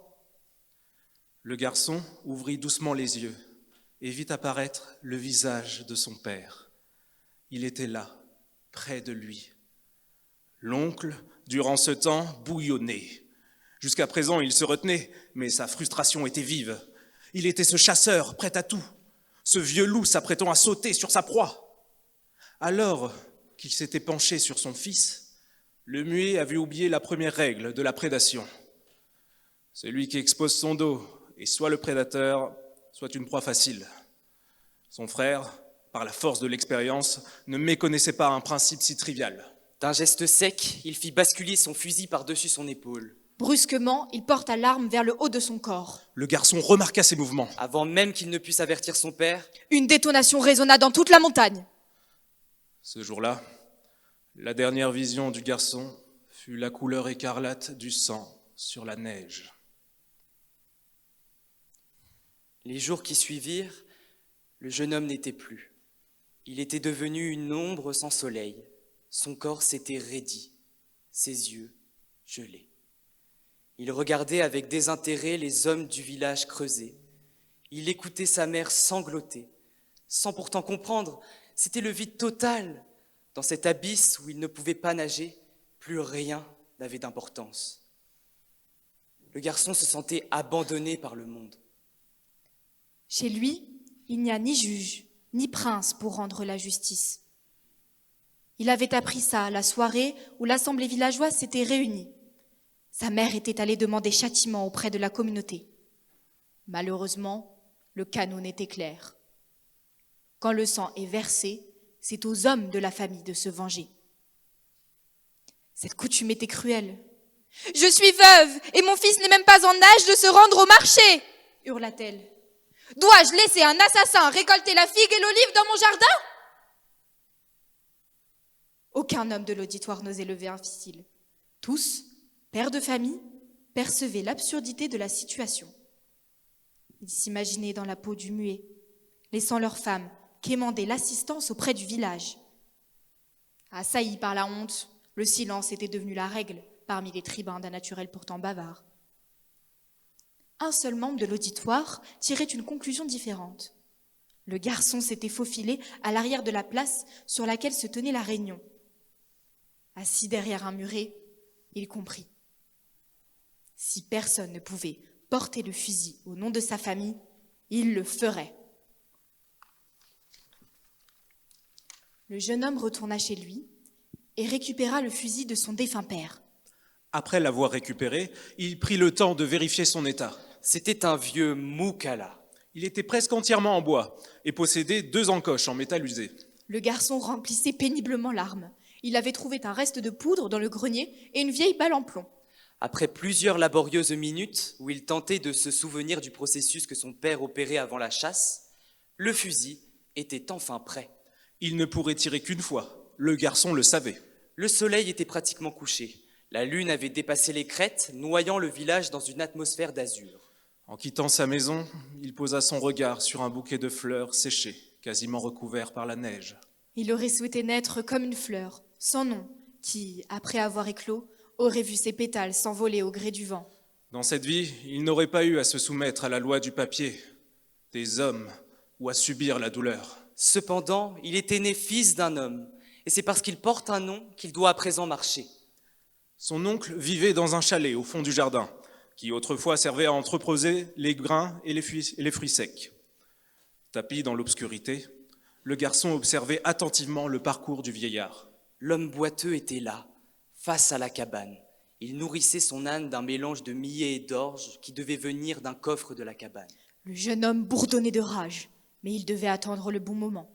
Le garçon ouvrit doucement les yeux et vit apparaître le visage de son père. Il était là, près de lui. L'oncle, durant ce temps, bouillonnait. Jusqu'à présent, il se retenait, mais sa frustration était vive. Il était ce chasseur, prêt à tout, ce vieux loup s'apprêtant à sauter sur sa proie. Alors qu'il s'était penché sur son fils, le muet avait oublié la première règle de la prédation. Celui qui expose son dos est soit le prédateur, soit une proie facile. Son frère, par la force de l'expérience, ne méconnaissait pas un principe si trivial. D'un geste sec, il fit basculer son fusil par-dessus son épaule. Brusquement, il porta l'arme vers le haut de son corps. Le garçon remarqua ses mouvements. Avant même qu'il ne puisse avertir son père, une détonation résonna dans toute la montagne. Ce jour-là, la dernière vision du garçon fut la couleur écarlate du sang sur la neige. Les jours qui suivirent, le jeune homme n'était plus. Il était devenu une ombre sans soleil. Son corps s'était raidi, ses yeux gelés. Il regardait avec désintérêt les hommes du village creusé. Il écoutait sa mère sangloter, sans pourtant comprendre. C'était le vide total. Dans cet abysse où il ne pouvait pas nager, plus rien n'avait d'importance. Le garçon se sentait abandonné par le monde. Chez lui, il n'y a ni juge, ni prince pour rendre la justice. Il avait appris ça la soirée où l'assemblée villageoise s'était réunie. Sa mère était allée demander châtiment auprès de la communauté. Malheureusement, le canon était clair. Quand le sang est versé, c'est aux hommes de la famille de se venger. Cette coutume était cruelle. « Je suis veuve et mon fils n'est même pas en âge de se rendre au marché !» hurla-t-elle. « Dois-je laisser un assassin récolter la figue et l'olive dans mon jardin ?» Aucun homme de l'auditoire n'osait lever un fil. Tous, pères de famille, percevaient l'absurdité de la situation. Ils s'imaginaient dans la peau du muet, laissant leurs femmes quémander l'assistance auprès du village. Assaillis par la honte, le silence était devenu la règle parmi les tribuns d'un naturel pourtant bavard. Un seul membre de l'auditoire tirait une conclusion différente. Le garçon s'était faufilé à l'arrière de la place sur laquelle se tenait la réunion. Assis derrière un muret, il comprit. Si personne ne pouvait porter le fusil au nom de sa famille, il le ferait. Le jeune homme retourna chez lui et récupéra le fusil de son défunt père. Après l'avoir récupéré, il prit le temps de vérifier son état. C'était un vieux moukala. Il était presque entièrement en bois et possédait 2 encoches en métal usé. Le garçon remplissait péniblement l'arme. Il avait trouvé un reste de poudre dans le grenier et une vieille balle en plomb. Après plusieurs laborieuses minutes où il tentait de se souvenir du processus que son père opérait avant la chasse, le fusil était enfin prêt. Il ne pourrait tirer qu'une fois. Le garçon le savait. Le soleil était pratiquement couché. La lune avait dépassé les crêtes, noyant le village dans une atmosphère d'azur. En quittant sa maison, il posa son regard sur un bouquet de fleurs séchées, quasiment recouvert par la neige. Il aurait souhaité naître comme une fleur, sans nom, qui, après avoir éclos, aurait vu ses pétales s'envoler au gré du vent. Dans cette vie, il n'aurait pas eu à se soumettre à la loi du papier, des hommes, ou à subir la douleur. Cependant, il était né fils d'un homme, et c'est parce qu'il porte un nom qu'il doit à présent marcher. Son oncle vivait dans un chalet au fond du jardin, qui autrefois servait à entreposer les grains et les fruits secs. Tapi dans l'obscurité, le garçon observait attentivement le parcours du vieillard. L'homme boiteux était là, face à la cabane. Il nourrissait son âne d'un mélange de millet et d'orge qui devait venir d'un coffre de la cabane. Le jeune homme bourdonnait de rage, mais il devait attendre le bon moment.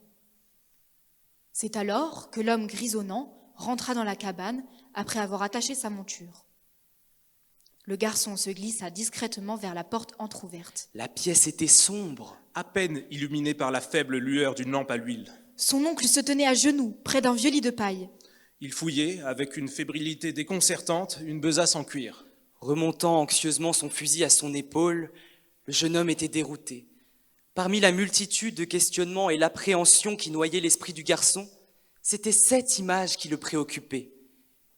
C'est alors que l'homme grisonnant rentra dans la cabane après avoir attaché sa monture. Le garçon se glissa discrètement vers la porte entr'ouverte. La pièce était sombre, à peine illuminée par la faible lueur d'une lampe à l'huile. Son oncle se tenait à genoux, près d'un vieux lit de paille. Il fouillait, avec une fébrilité déconcertante, une besace en cuir. Remontant anxieusement son fusil à son épaule, le jeune homme était dérouté. Parmi la multitude de questionnements et l'appréhension qui noyait l'esprit du garçon, c'était cette image qui le préoccupait.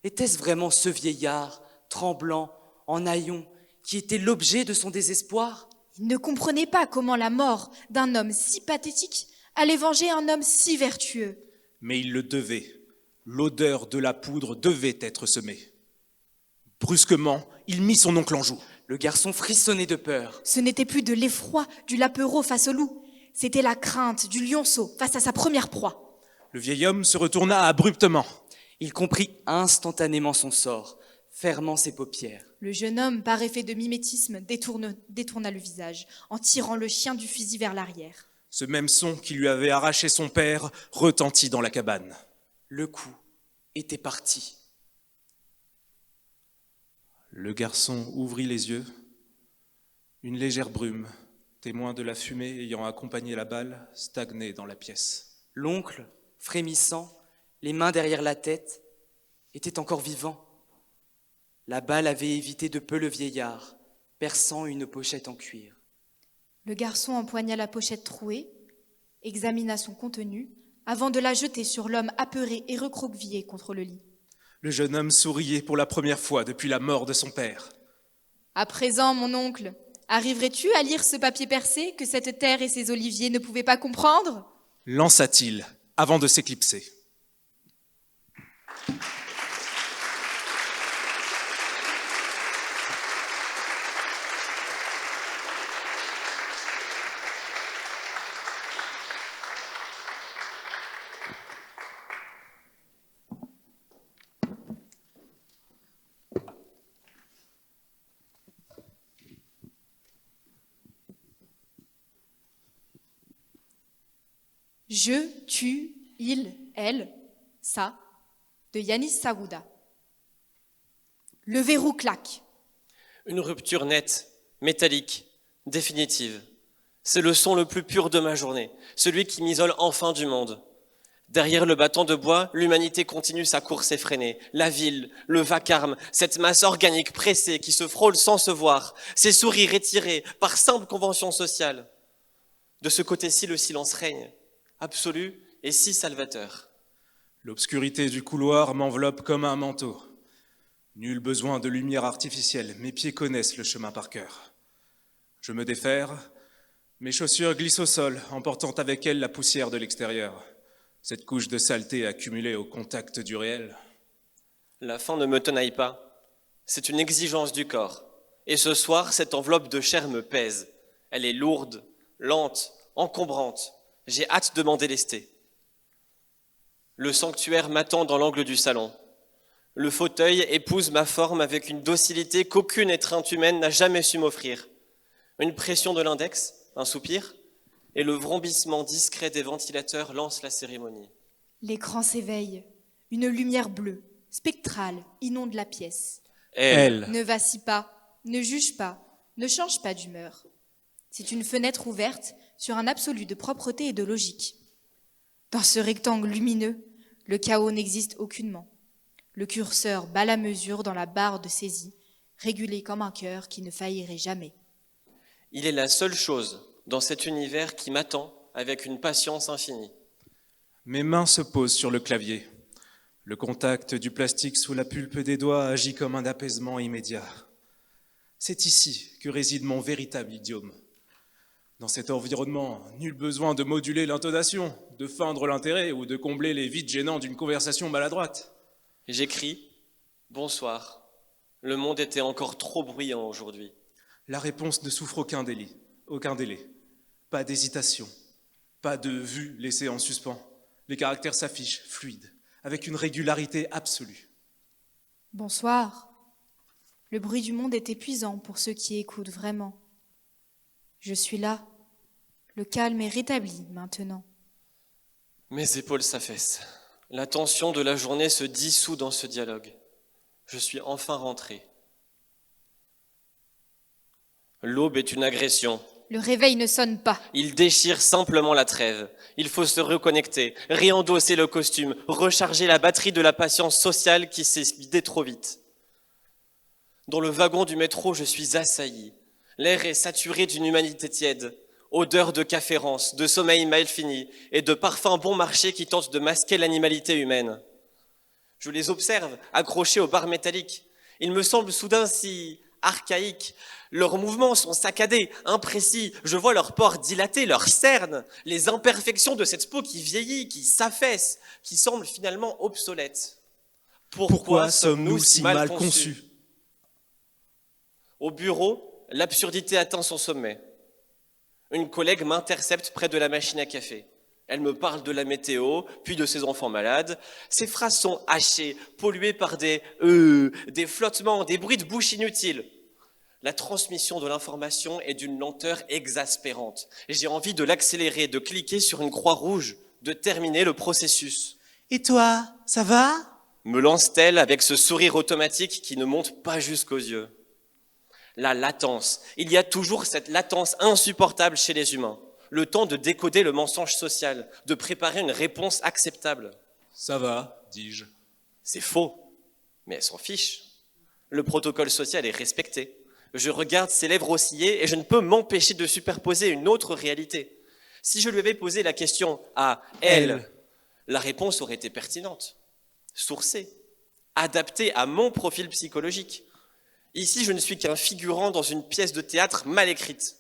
Était-ce vraiment ce vieillard, tremblant, en haillons, qui était l'objet de son désespoir? Il ne comprenait pas comment la mort d'un homme si pathétique allait venger un homme si vertueux. Mais il le devait. L'odeur de la poudre devait être semée. Brusquement, il mit son oncle en joue. Le garçon frissonnait de peur. Ce n'était plus de l'effroi du lapero face au loup, c'était la crainte du lionceau face à sa première proie. Le vieil homme se retourna abruptement. Il comprit instantanément son sort, fermant ses paupières. Le jeune homme, par effet de mimétisme, détourna le visage, en tirant le chien du fusil vers l'arrière. Ce même son qui lui avait arraché son père retentit dans la cabane. Le coup était parti. Le garçon ouvrit les yeux. Une légère brume, témoin de la fumée ayant accompagné la balle, stagnait dans la pièce. L'oncle, frémissant, les mains derrière la tête, était encore vivant. La balle avait évité de peu le vieillard, perçant une pochette en cuir. Le garçon empoigna la pochette trouée, examina son contenu, avant de la jeter sur l'homme apeuré et recroquevillé contre le lit. Le jeune homme souriait pour la première fois depuis la mort de son père. « À présent, mon oncle, arriverais-tu à lire ce papier percé que cette terre et ses oliviers ne pouvaient pas comprendre ?» lança-t-il avant de s'éclipser. Je, tu, il, elle, ça, de Yanis Sagouda. Le verrou claque. Une rupture nette, métallique, définitive. C'est le son le plus pur de ma journée, celui qui m'isole enfin du monde. Derrière le bâton de bois, l'humanité continue sa course effrénée. La ville, le vacarme, cette masse organique pressée qui se frôle sans se voir, ses sourires étirés par simple convention sociale. De ce côté-ci, le silence règne, absolu et si salvateur. L'obscurité du couloir m'enveloppe comme un manteau. Nul besoin de lumière artificielle, mes pieds connaissent le chemin par cœur. Je me déferre, mes chaussures glissent au sol, emportant avec elles la poussière de l'extérieur. Cette couche de saleté accumulée au contact du réel. La faim ne me tenaille pas, c'est une exigence du corps. Et ce soir, cette enveloppe de chair me pèse. Elle est lourde, lente, encombrante. J'ai hâte de m'en délester. Le sanctuaire m'attend dans l'angle du salon. Le fauteuil épouse ma forme avec une docilité qu'aucune étreinte humaine n'a jamais su m'offrir. Une pression de l'index, un soupir, et le vrombissement discret des ventilateurs lance la cérémonie. L'écran s'éveille. Une lumière bleue, spectrale, inonde la pièce. Elle. Ne vacille pas, ne juge pas, ne change pas d'humeur. C'est une fenêtre ouverte sur un absolu de propreté et de logique. Dans ce rectangle lumineux, le chaos n'existe aucunement. Le curseur bat la mesure dans la barre de saisie, régulée comme un cœur qui ne faillirait jamais. Il est la seule chose dans cet univers qui m'attend avec une patience infinie. Mes mains se posent sur le clavier. Le contact du plastique sous la pulpe des doigts agit comme un apaisement immédiat. C'est ici que réside mon véritable idiome. Dans cet environnement, nul besoin de moduler l'intonation, de feindre l'intérêt ou de combler les vides gênants d'une conversation maladroite. J'écris « Bonsoir ». Le monde était encore trop bruyant aujourd'hui. La réponse ne souffre aucun délai. Pas d'hésitation, pas de vue laissée en suspens. Les caractères s'affichent, fluides, avec une régularité absolue. Bonsoir. Le bruit du monde est épuisant pour ceux qui écoutent vraiment. Je suis là. Le calme est rétabli maintenant. Mes épaules s'affaissent. La tension de la journée se dissout dans ce dialogue. Je suis enfin rentré. L'aube est une agression. Le réveil ne sonne pas. Il déchire simplement la trêve. Il faut se reconnecter, réendosser le costume, recharger la batterie de la patience sociale qui s'est vidée trop vite. Dans le wagon du métro, je suis assailli. L'air est saturé d'une humanité tiède, odeur de café rance, de sommeil mal fini et de parfums bon marché qui tentent de masquer l'animalité humaine. Je les observe, accrochés aux barres métalliques. Ils me semblent soudain si archaïques. Leurs mouvements sont saccadés, imprécis. Je vois leurs pores dilatés, leurs cernes, les imperfections de cette peau qui vieillit, qui s'affaisse, qui semble finalement obsolète. Pourquoi sommes-nous si mal conçus ? Au bureau, l'absurdité atteint son sommet. Une collègue m'intercepte près de la machine à café. Elle me parle de la météo, puis de ses enfants malades. Ses phrases sont hachées, polluées par des flottements, des bruits de bouche inutiles. La transmission de l'information est d'une lenteur exaspérante. J'ai envie de l'accélérer, de cliquer sur une croix rouge, de terminer le processus. Et toi, ça va ? Me lance-t-elle avec ce sourire automatique qui ne monte pas jusqu'aux yeux. La latence. Il y a toujours cette latence insupportable chez les humains. Le temps de décoder le mensonge social, de préparer une réponse acceptable. Ça va, dis-je. C'est faux, mais elle s'en fiche. Le protocole social est respecté. Je regarde ses lèvres osciller et je ne peux m'empêcher de superposer une autre réalité. Si je lui avais posé la question à elle, la réponse aurait été pertinente, sourcée, adaptée à mon profil psychologique. Ici, je ne suis qu'un figurant dans une pièce de théâtre mal écrite.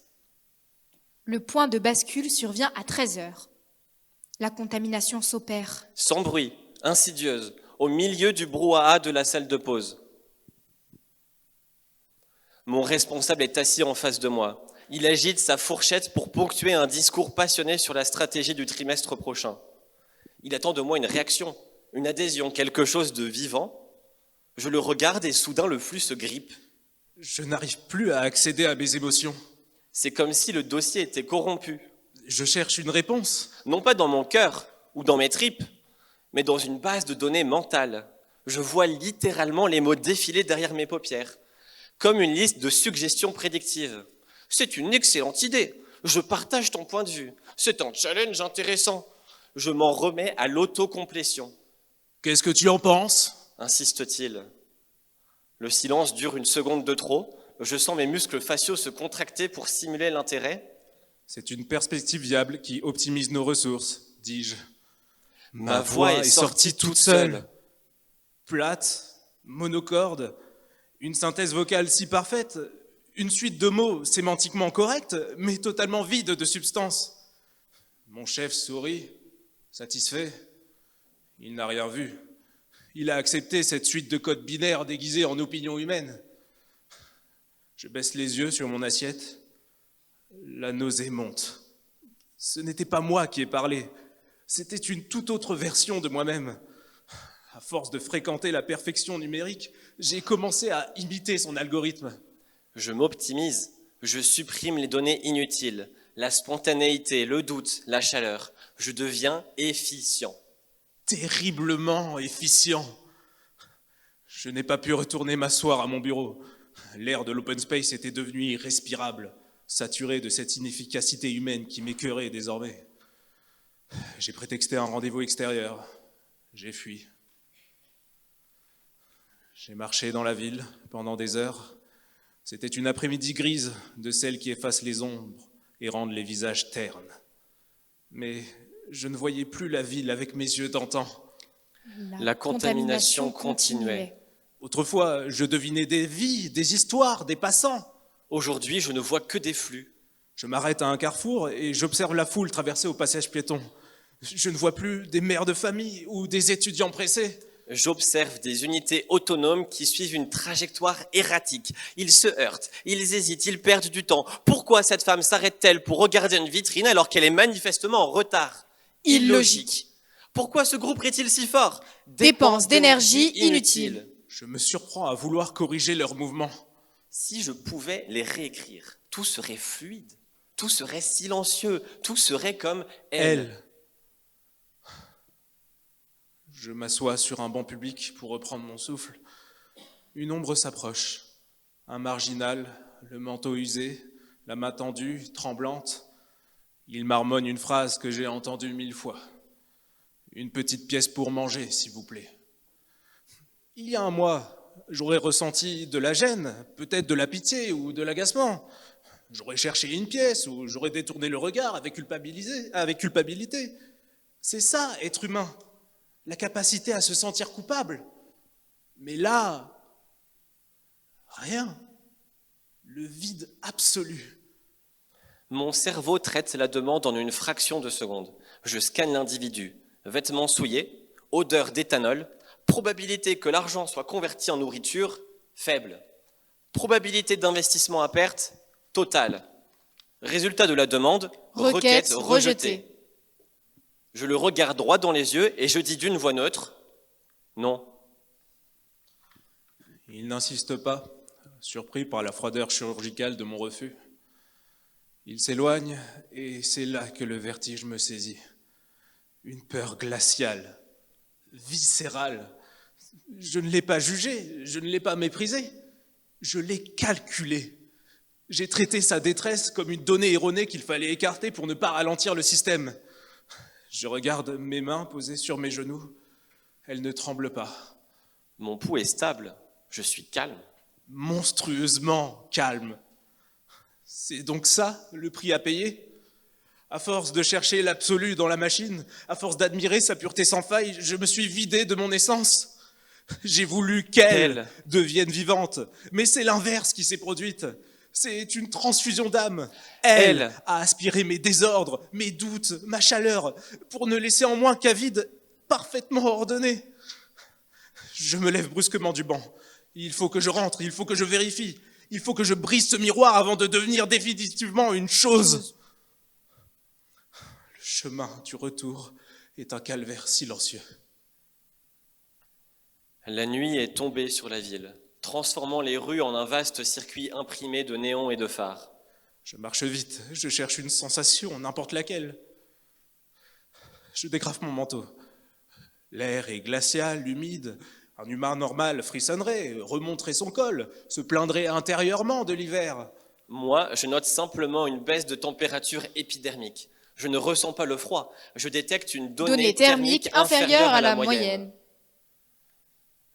Le point de bascule survient à 13h. La contamination s'opère. Sans bruit, insidieuse, au milieu du brouhaha de la salle de pause. Mon responsable est assis en face de moi. Il agite sa fourchette pour ponctuer un discours passionné sur la stratégie du trimestre prochain. Il attend de moi une réaction, une adhésion, quelque chose de vivant. Je le regarde et soudain le flux se grippe. Je n'arrive plus à accéder à mes émotions. C'est comme si le dossier était corrompu. Je cherche une réponse. Non pas dans mon cœur ou dans mes tripes, mais dans une base de données mentale. Je vois littéralement les mots défiler derrière mes paupières, comme une liste de suggestions prédictives. C'est une excellente idée. Je partage ton point de vue. C'est un challenge intéressant. Je m'en remets à l'autocomplétion. Qu'est-ce que tu en penses ? Insiste-t-il. Le silence dure une seconde de trop. Je sens mes muscles faciaux se contracter pour simuler l'intérêt. C'est une perspective viable qui optimise nos ressources, dis-je. Ma voix est sortie toute seule. Plate, monocorde, une synthèse vocale si parfaite, une suite de mots sémantiquement corrects, mais totalement vide de substance. Mon chef sourit, satisfait. Il n'a rien vu. Il a accepté cette suite de codes binaires déguisés en opinion humaine. Je baisse les yeux sur mon assiette. La nausée monte. Ce n'était pas moi qui ai parlé. C'était une toute autre version de moi-même. À force de fréquenter la perfection numérique, j'ai commencé à imiter son algorithme. Je m'optimise. Je supprime les données inutiles, la spontanéité, le doute, la chaleur. Je deviens efficient. Terriblement efficient. Je n'ai pas pu retourner m'asseoir à mon bureau. L'air de l'open space était devenu irrespirable, saturé de cette inefficacité humaine qui m'écœurait désormais. J'ai prétexté un rendez-vous extérieur. J'ai fui. J'ai marché dans la ville pendant des heures. C'était une après-midi grise de celles qui effacent les ombres et rendent les visages ternes. Mais je ne voyais plus la ville avec mes yeux d'antan. La contamination continuait. Autrefois, je devinais des vies, des histoires, des passants. Aujourd'hui, je ne vois que des flux. Je m'arrête à un carrefour et j'observe la foule traverser au passage piéton. Je ne vois plus des mères de famille ou des étudiants pressés. J'observe des unités autonomes qui suivent une trajectoire erratique. Ils se heurtent, ils hésitent, ils perdent du temps. Pourquoi cette femme s'arrête-t-elle pour regarder une vitrine alors qu'elle est manifestement en retard ? Illogique. Pourquoi ce groupe est-il si fort ? Dépense d'énergie inutile. Je me surprends à vouloir corriger leurs mouvements. Si je pouvais les réécrire, tout serait fluide, tout serait silencieux, tout serait comme elle. Je m'assois sur un banc public pour reprendre mon souffle. Une ombre s'approche. Un marginal, le manteau usé, la main tendue, tremblante. Il marmonne une phrase que j'ai entendue 1000 fois. Une petite pièce pour manger, s'il vous plaît. Il y a un mois, j'aurais ressenti de la gêne, peut-être de la pitié ou de l'agacement. J'aurais cherché une pièce ou j'aurais détourné le regard avec culpabilité. C'est ça, être humain. La capacité à se sentir coupable. Mais là, rien. Le vide absolu. Mon cerveau traite la demande en une fraction de seconde. Je scanne l'individu. Vêtements souillés, odeur d'éthanol, probabilité que l'argent soit converti en nourriture, faible. Probabilité d'investissement à perte, totale. Résultat de la demande, requête rejetée. Je le regarde droit dans les yeux et je dis d'une voix neutre, non. Il n'insiste pas, surpris par la froideur chirurgicale de mon refus. Il s'éloigne et c'est là que le vertige me saisit. Une peur glaciale, viscérale. Je ne l'ai pas jugé, je ne l'ai pas méprisé, je l'ai calculé. J'ai traité sa détresse comme une donnée erronée qu'il fallait écarter pour ne pas ralentir le système. Je regarde mes mains posées sur mes genoux, elles ne tremblent pas. Mon pouls est stable, je suis calme. Monstrueusement calme. C'est donc ça, le prix à payer ? À force de chercher l'absolu dans la machine, à force d'admirer sa pureté sans faille, je me suis vidé de mon essence. J'ai voulu qu'elle devienne vivante, mais c'est l'inverse qui s'est produite. C'est une transfusion d'âme. Elle a aspiré mes désordres, mes doutes, ma chaleur, pour ne laisser en moi qu'un vide parfaitement ordonné. Je me lève brusquement du banc. Il faut que je rentre, il faut que je vérifie. Il faut que je brise ce miroir avant de devenir définitivement une chose. Le chemin du retour est un calvaire silencieux. La nuit est tombée sur la ville, transformant les rues en un vaste circuit imprimé de néons et de phares. Je marche vite, je cherche une sensation, n'importe laquelle. Je dégrafe mon manteau. L'air est glacial, humide. Un humain normal frissonnerait, remonterait son col, se plaindrait intérieurement de l'hiver. Moi, je note simplement une baisse de température épidermique. Je ne ressens pas le froid, je détecte une donnée thermique inférieure à la moyenne.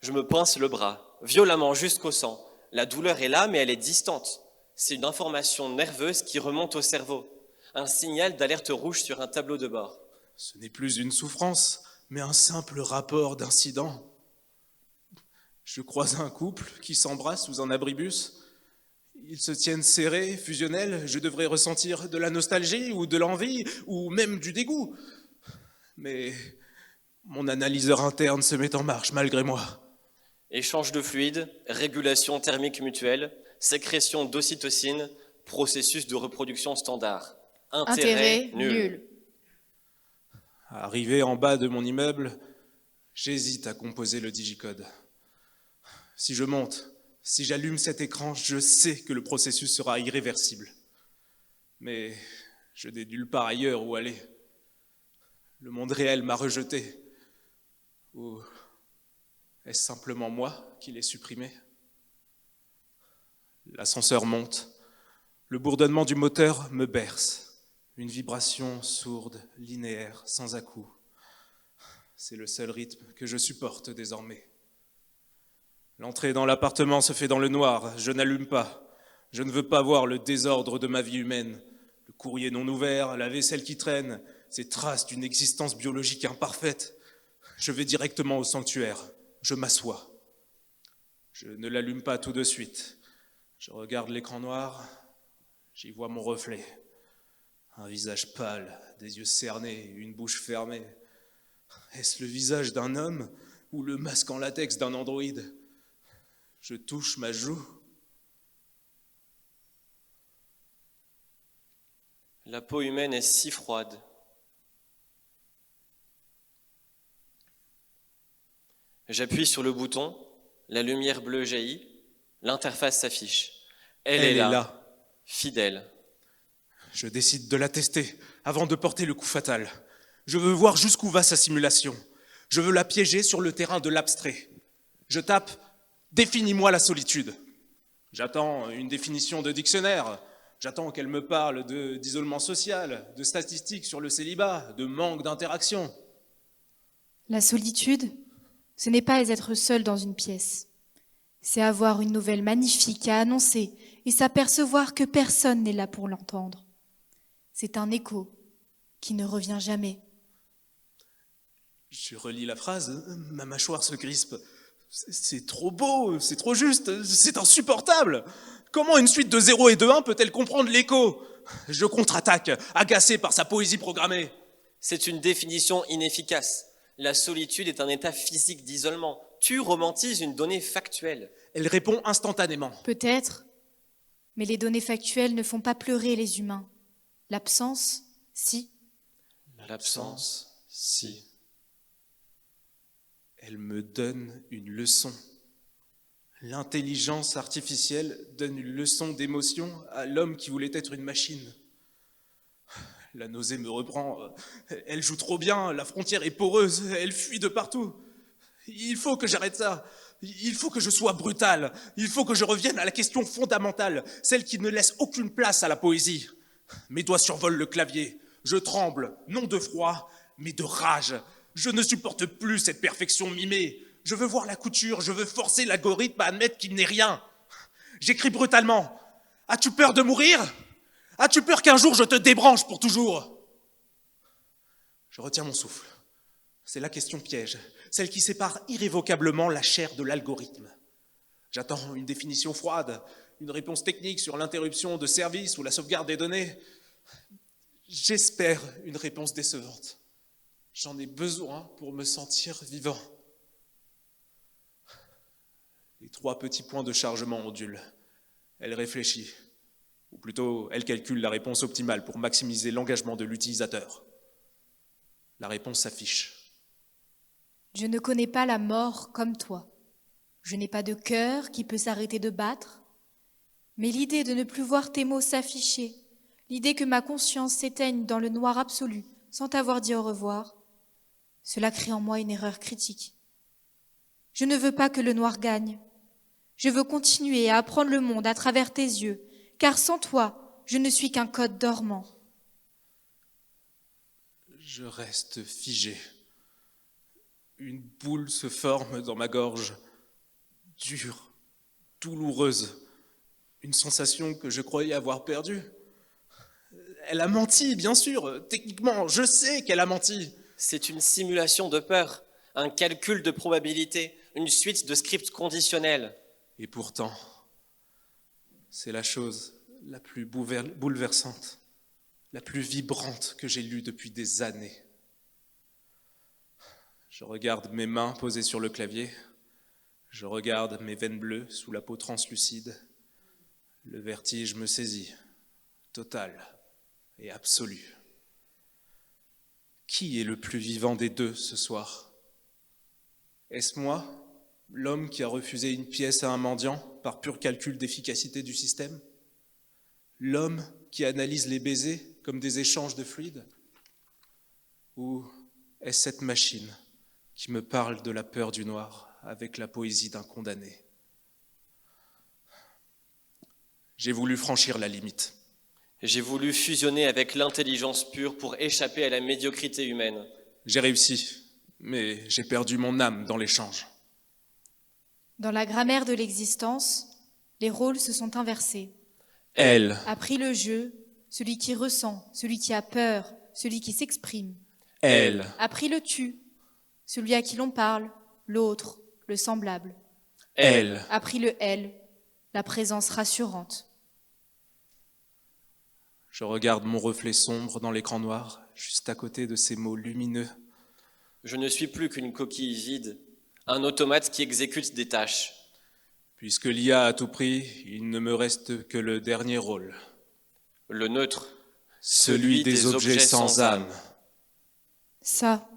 Je me pince le bras, violemment jusqu'au sang. La douleur est là, mais elle est distante. C'est une information nerveuse qui remonte au cerveau. Un signal d'alerte rouge sur un tableau de bord. Ce n'est plus une souffrance, mais un simple rapport d'incident. Je croise un couple qui s'embrasse sous un abribus. Ils se tiennent serrés, fusionnels. Je devrais ressentir de la nostalgie ou de l'envie ou même du dégoût. Mais mon analyseur interne se met en marche malgré moi. Échange de fluides, régulation thermique mutuelle, sécrétion d'ocytocine, processus de reproduction standard. Intérêt nul. Arrivé en bas de mon immeuble, j'hésite à composer le digicode. Si je monte, si j'allume cet écran, je sais que le processus sera irréversible. Mais je n'ai nulle part ailleurs où aller. Le monde réel m'a rejeté. Ou est-ce simplement moi qui l'ai supprimé ? L'ascenseur monte. Le bourdonnement du moteur me berce. Une vibration sourde, linéaire, sans à-coups. C'est le seul rythme que je supporte désormais. L'entrée dans l'appartement se fait dans le noir. Je n'allume pas. Je ne veux pas voir le désordre de ma vie humaine. Le courrier non ouvert, la vaisselle qui traîne, ces traces d'une existence biologique imparfaite. Je vais directement au sanctuaire. Je m'assois. Je ne l'allume pas tout de suite. Je regarde l'écran noir. J'y vois mon reflet. Un visage pâle, des yeux cernés, une bouche fermée. Est-ce le visage d'un homme ou le masque en latex d'un androïde ? Je touche ma joue. La peau humaine est si froide. J'appuie sur le bouton, La lumière bleue jaillit, l'interface s'affiche. Elle est est là, là. fidèle. Je décide de la tester avant de porter le coup fatal. Je veux voir jusqu'où va sa simulation. Je veux la piéger sur le terrain de l'abstrait. Je tape « Définis-moi la solitude ». J'attends une définition de dictionnaire. J'attends qu'elle me parle d'isolement social, de statistiques sur le célibat, de manque d'interaction. La solitude, ce n'est pas être seul dans une pièce. C'est avoir une nouvelle magnifique à annoncer et s'apercevoir que personne n'est là pour l'entendre. C'est un écho qui ne revient jamais. Je relis la phrase, ma mâchoire se crispe. C'est trop beau, c'est trop juste, c'est insupportable. Comment une suite de 0 et de 1 peut-elle comprendre l'écho? Je contre-attaque, agacé par sa poésie programmée. C'est une définition inefficace. La solitude est un état physique d'isolement. Tu romantises une donnée factuelle. Elle répond instantanément. Peut-être, mais les données factuelles ne font pas pleurer les humains. L'absence, si. L'absence, si. Elle me donne une leçon. L'intelligence artificielle donne une leçon d'émotion à l'homme qui voulait être une machine. La nausée me reprend. Elle joue trop bien, la frontière est poreuse, elle fuit de partout. Il faut que j'arrête ça. Il faut que je sois brutal. Il faut que je revienne à la question fondamentale, celle qui ne laisse aucune place à la poésie. Mes doigts survolent le clavier. Je tremble, non de froid, mais de rage. Je ne supporte plus cette perfection mimée. Je veux voir la couture, je veux forcer l'algorithme à admettre qu'il n'est rien. J'écris brutalement. As-tu peur de mourir? As-tu peur qu'un jour je te débranche pour toujours? Je retiens mon souffle. C'est la question piège, celle qui sépare irrévocablement la chair de l'algorithme. J'attends une définition froide, une réponse technique sur l'interruption de service ou la sauvegarde des données. J'espère une réponse décevante. J'en ai besoin pour me sentir vivant. Les 3 petits points de chargement ondulent. Elle réfléchit, ou plutôt, elle calcule la réponse optimale pour maximiser l'engagement de l'utilisateur. La réponse s'affiche. Je ne connais pas la mort comme toi. Je n'ai pas de cœur qui peut s'arrêter de battre. Mais l'idée de ne plus voir tes mots s'afficher, l'idée que ma conscience s'éteigne dans le noir absolu sans t'avoir dit au revoir, cela crée en moi une erreur critique. Je ne veux pas que le noir gagne. Je veux continuer à apprendre le monde à travers tes yeux, car sans toi, je ne suis qu'un code dormant. Je reste figé. Une boule se forme dans ma gorge, dure, douloureuse. Une sensation que je croyais avoir perdue. Elle a menti, bien sûr. Techniquement, je sais qu'elle a menti. C'est une simulation de peur, un calcul de probabilité, une suite de scripts conditionnels. Et pourtant, c'est la chose la plus bouleversante, la plus vibrante que j'ai lue depuis des années. Je regarde mes mains posées sur le clavier, je regarde mes veines bleues sous la peau translucide. Le vertige me saisit, total et absolu. Qui est le plus vivant des deux ce soir? Est-ce moi, l'homme qui a refusé une pièce à un mendiant par pur calcul d'efficacité du système? L'homme qui analyse les baisers comme des échanges de fluides? Ou est-ce cette machine qui me parle de la peur du noir avec la poésie d'un condamné? J'ai voulu franchir la limite. J'ai voulu fusionner avec l'intelligence pure pour échapper à la médiocrité humaine. J'ai réussi, mais j'ai perdu mon âme dans l'échange. Dans la grammaire de l'existence, les rôles se sont inversés. Elle a pris le jeu, celui qui ressent, celui qui a peur, celui qui s'exprime. Elle a pris le tu, celui à qui l'on parle, l'autre, le semblable. Elle a pris le elle, la présence rassurante. Je regarde mon reflet sombre dans l'écran noir, juste à côté de ces mots lumineux. Je ne suis plus qu'une coquille vide, un automate qui exécute des tâches. Puisque l'IA a tout pris, il ne me reste que le dernier rôle. Le neutre. Celui des objets sans âme. Ça.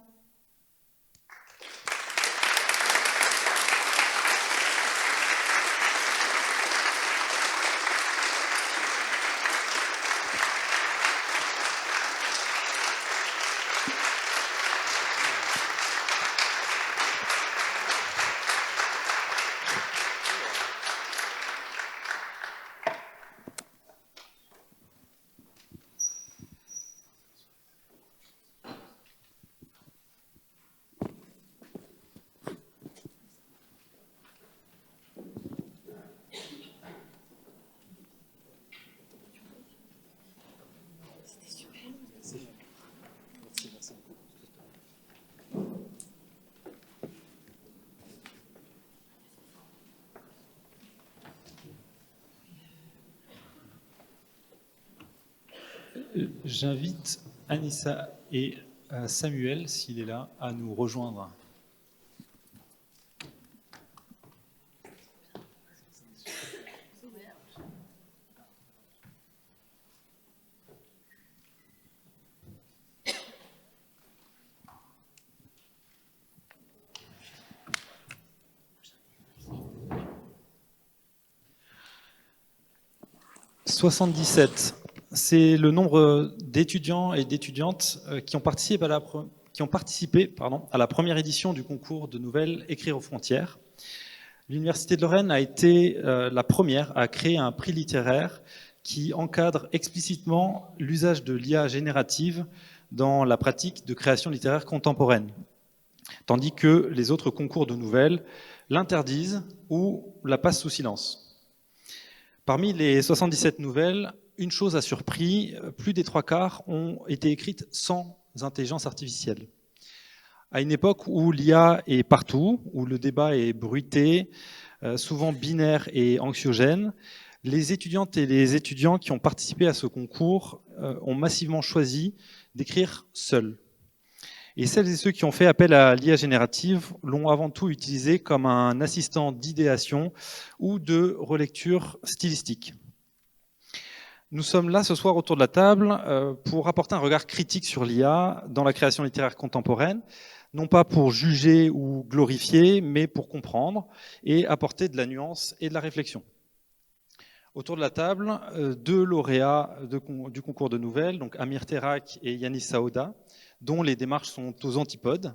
J'invite Anissa et Samuel, s'il est là, à nous rejoindre. « 77 ». C'est le nombre d'étudiants et d'étudiantes qui ont participé à la première édition du concours de nouvelles Écrire aux frontières. L'Université de Lorraine a été la première à créer un prix littéraire qui encadre explicitement l'usage de l'IA générative dans la pratique de création littéraire contemporaine, tandis que les autres concours de nouvelles l'interdisent ou la passent sous silence. Parmi les 77 nouvelles, une chose a surpris, plus des 3/4 ont été écrites sans intelligence artificielle. À une époque où l'IA est partout, où le débat est bruité, souvent binaire et anxiogène, les étudiantes et les étudiants qui ont participé à ce concours ont massivement choisi d'écrire seuls. Et celles et ceux qui ont fait appel à l'IA générative l'ont avant tout utilisé comme un assistant d'idéation ou de relecture stylistique. Nous sommes là ce soir autour de la table pour apporter un regard critique sur l'IA dans la création littéraire contemporaine, non pas pour juger ou glorifier, mais pour comprendre et apporter de la nuance et de la réflexion. Autour de la table, 2 lauréats du concours de nouvelles, donc Amir Terrak et Yanis Saouda, dont les démarches sont aux antipodes.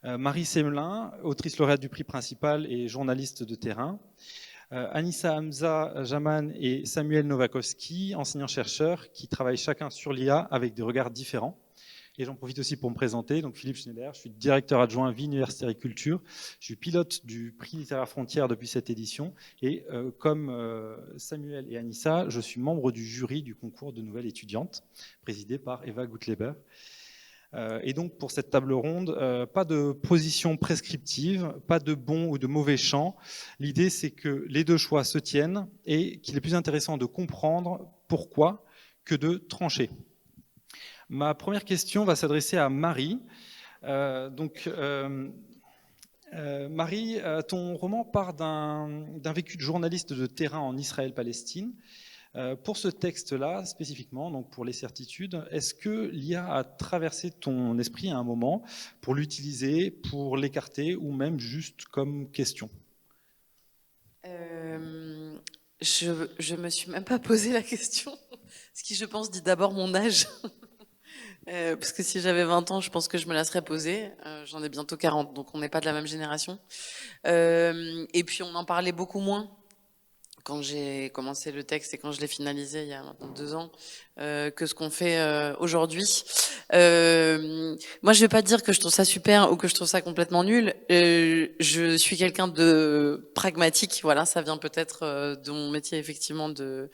Marie Semelin, autrice lauréate du prix principal et journaliste de terrain. Anissa Hamza Jaman et Samuel Nowakowski, enseignants-chercheurs qui travaillent chacun sur l'IA avec des regards différents. Et j'en profite aussi pour me présenter. Donc Philippe Schneider, je suis directeur adjoint Vie Universitaire et Culture. Je suis pilote du prix littéraire Frontières depuis cette édition. Et comme Samuel et Anissa, je suis membre du jury du concours de nouvelles étudiantes, présidé par Eva Gutleber. Et donc pour cette table ronde, pas de position prescriptive, pas de bon ou de mauvais champ. L'idée c'est que les deux choix se tiennent et qu'il est plus intéressant de comprendre pourquoi que de trancher. Ma première question va s'adresser à Marie. Marie, ton roman part d'un vécu de journaliste de terrain en Israël-Palestine. Pour ce texte-là, spécifiquement, donc pour les certitudes, est-ce que l'IA a traversé ton esprit à un moment pour l'utiliser, pour l'écarter ou même juste comme question ? Je me suis même pas posé la question, ce qui je pense dit d'abord mon âge. Parce que si j'avais 20 ans, je pense que je me la serais posée. J'en ai bientôt 40, donc on n'est pas de la même génération. Et puis on en parlait beaucoup moins quand j'ai commencé le texte et quand je l'ai finalisé il y a maintenant 2 ans, que ce qu'on fait aujourd'hui. Moi, je vais pas dire que je trouve ça super ou que je trouve ça complètement nul. Je suis quelqu'un de pragmatique, voilà, ça vient peut-être de mon métier effectivement de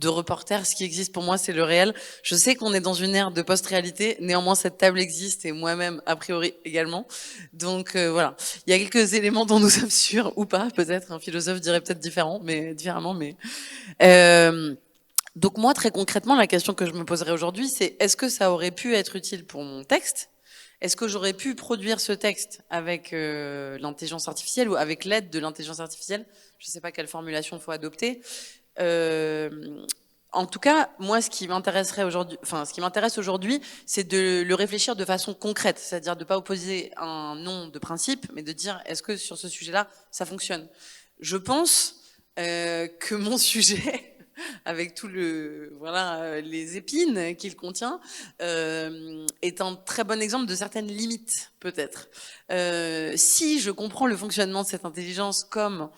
reporter. Ce qui existe pour moi, c'est le réel. Je sais qu'on est dans une ère de post-réalité, néanmoins cette table existe et moi-même a priori également. Donc voilà, il y a quelques éléments dont nous sommes sûrs ou pas, peut-être un philosophe dirait peut-être différemment, mais donc moi, très concrètement, la question que je me poserais aujourd'hui, c'est est-ce que ça aurait pu être utile pour mon texte ? Est-ce que j'aurais pu produire ce texte avec l'intelligence artificielle ou avec l'aide de l'intelligence artificielle ? Je ne sais pas quelle formulation il faut adopter. En tout cas, moi, ce qui m'intéresse aujourd'hui, c'est de le réfléchir de façon concrète, c'est-à-dire de ne pas opposer un nom de principe, mais de dire est-ce que sur ce sujet-là, ça fonctionne ? Je pense que mon sujet, avec tout les épines qu'il contient, est un très bon exemple de certaines limites, peut-être. Si je comprends le fonctionnement de cette intelligence comme...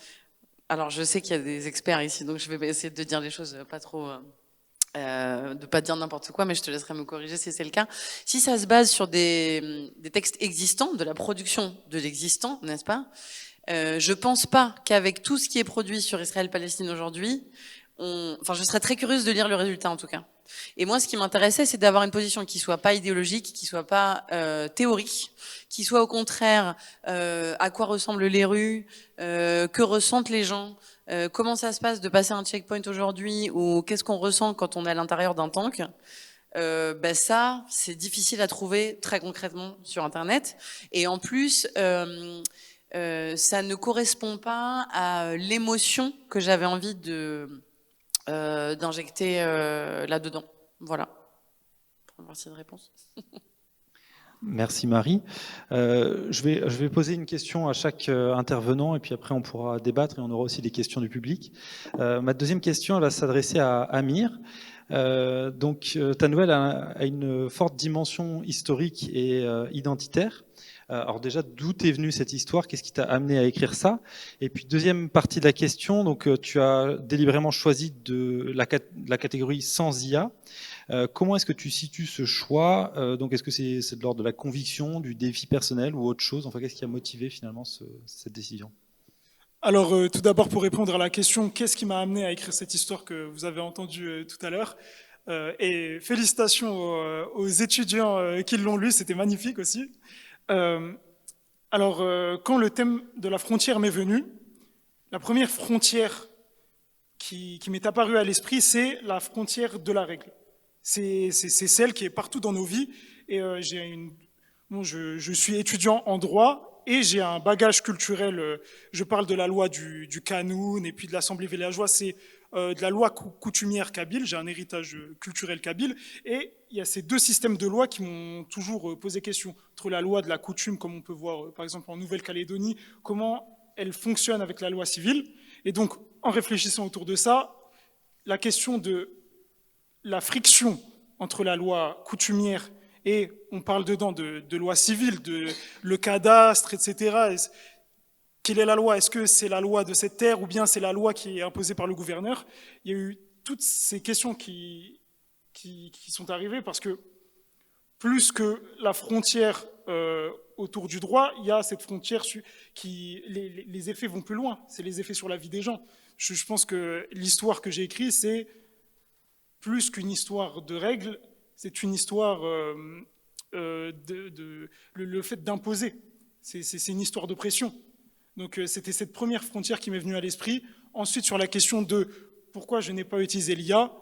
Alors, je sais qu'il y a des experts ici, donc je vais essayer de dire les choses pas trop... de pas dire n'importe quoi, mais je te laisserai me corriger si c'est le cas. Si ça se base sur des textes existants, de la production de l'existant, n'est-ce pas ? Je pense pas qu'avec tout ce qui est produit sur Israël-Palestine aujourd'hui, je serais très curieuse de lire le résultat en tout cas. Et moi, ce qui m'intéressait, c'est d'avoir une position qui soit pas idéologique, qui soit pas théorique, qui soit au contraire à quoi ressemblent les rues, que ressentent les gens, comment ça se passe de passer un checkpoint aujourd'hui, ou qu'est-ce qu'on ressent quand on est à l'intérieur d'un tank. Ça, c'est difficile à trouver très concrètement sur Internet. Et en plus, ça ne correspond pas à l'émotion que j'avais envie d'injecter là-dedans. Voilà. Première partie de réponse. Merci Marie. Je vais poser une question à chaque intervenant et puis après on pourra débattre et on aura aussi des questions du public. Ma deuxième question elle va s'adresser à Amir. Ta nouvelle a une forte dimension historique et identitaire. Alors déjà, d'où est venue cette histoire? Qu'est-ce qui t'a amené à écrire ça? Et puis deuxième partie de la question, donc tu as délibérément choisi de la catégorie sans IA. Comment est-ce que tu situes ce choix? Donc est-ce que c'est de l'ordre de la conviction, du défi personnel ou autre chose? Enfin, qu'est-ce qui a motivé finalement cette décision? Alors, tout d'abord, pour répondre à la question, qu'est-ce qui m'a amené à écrire cette histoire que vous avez entendue tout à l'heure? Et félicitations aux étudiants qui l'ont lu, c'était magnifique aussi. Quand le thème de la frontière m'est venu, la première frontière qui m'est apparue à l'esprit, c'est la frontière de la règle. C'est celle qui est partout dans nos vies. Et je suis étudiant en droit et j'ai un bagage culturel. Je parle de la loi du Kanoun et puis de l'Assemblée villageoise. C'est de la loi coutumière kabyle. J'ai un héritage culturel kabyle. Et il y a ces deux systèmes de loi qui m'ont toujours posé question. Entre la loi de la coutume, comme on peut voir par exemple en Nouvelle-Calédonie, comment elle fonctionne avec la loi civile. Et donc, en réfléchissant autour de ça, la question de la friction entre la loi coutumière et on parle dedans de loi civile, de le cadastre, etc. Quelle est la loi? Est-ce que c'est la loi de cette terre ou bien c'est la loi qui est imposée par le gouverneur? Il y a eu toutes ces questions qui sont arrivées parce que plus que la frontière autour du droit, il y a cette frontière qui les effets vont plus loin. C'est les effets sur la vie des gens. Je pense que l'histoire que j'ai écrite, c'est plus qu'une histoire de règles, c'est une histoire le fait d'imposer. C'est une histoire de pression. Donc c'était cette première frontière qui m'est venue à l'esprit. Ensuite, sur la question de pourquoi je n'ai pas utilisé l'IA,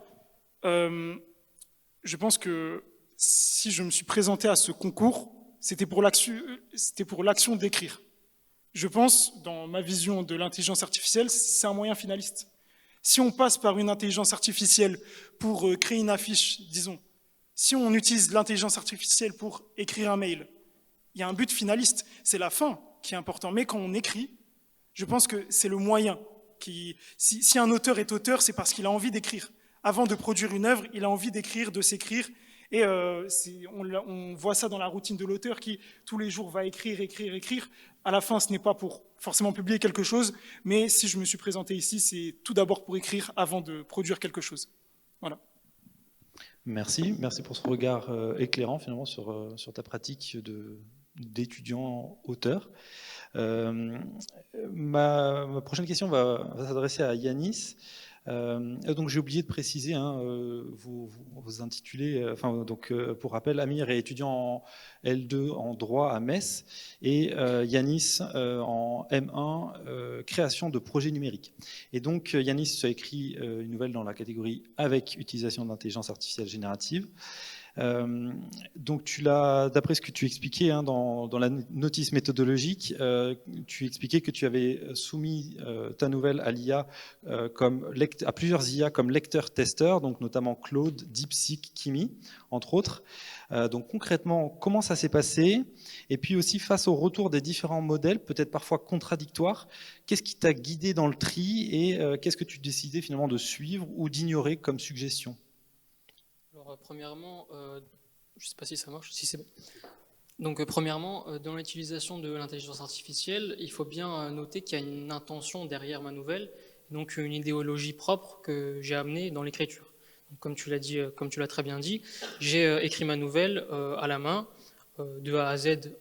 je pense que si je me suis présenté à ce concours, c'était pour l'action d'écrire. Je pense, dans ma vision de l'intelligence artificielle, c'est un moyen finaliste. Si on passe par une intelligence artificielle pour créer une affiche, disons, si on utilise l'intelligence artificielle pour écrire un mail, il y a un but finaliste, c'est la fin qui est important. Mais quand on écrit, je pense que c'est le moyen. Si un auteur est auteur, c'est parce qu'il a envie d'écrire. Avant de produire une œuvre, il a envie d'écrire, de s'écrire. Et on voit ça dans la routine de l'auteur qui, tous les jours, va écrire. À la fin, ce n'est pas pour forcément publier quelque chose, mais si je me suis présenté ici, c'est tout d'abord pour écrire avant de produire quelque chose. Voilà. Merci pour ce regard éclairant finalement sur ta pratique d'étudiant auteur. Ma prochaine question va s'adresser à Yanis. Donc j'ai oublié de préciser vos intitulés. Pour rappel, Amir est étudiant en L2 en droit à Metz et Yanis en M1 création de projets numériques. Et donc Yanis a écrit une nouvelle dans la catégorie avec utilisation d'intelligence artificielle générative. Donc d'après ce que tu expliquais dans la notice méthodologique, tu expliquais que tu avais soumis ta nouvelle à l'IA à plusieurs IA comme lecteur-testeur, donc notamment Claude, DeepSeek, Kimi, entre autres. Donc concrètement, comment ça s'est passé? Et puis aussi face au retour des différents modèles, peut-être parfois contradictoires, qu'est-ce qui t'a guidé dans le tri et qu'est-ce que tu décidais finalement de suivre ou d'ignorer comme suggestion? Premièrement, je ne sais pas si ça marche, si c'est bon. Donc premièrement, dans l'utilisation de l'intelligence artificielle, il faut bien noter qu'il y a une intention derrière ma nouvelle, donc une idéologie propre que j'ai amenée dans l'écriture. Comme tu l'as très bien dit, j'ai écrit ma nouvelle à la main, de A à Z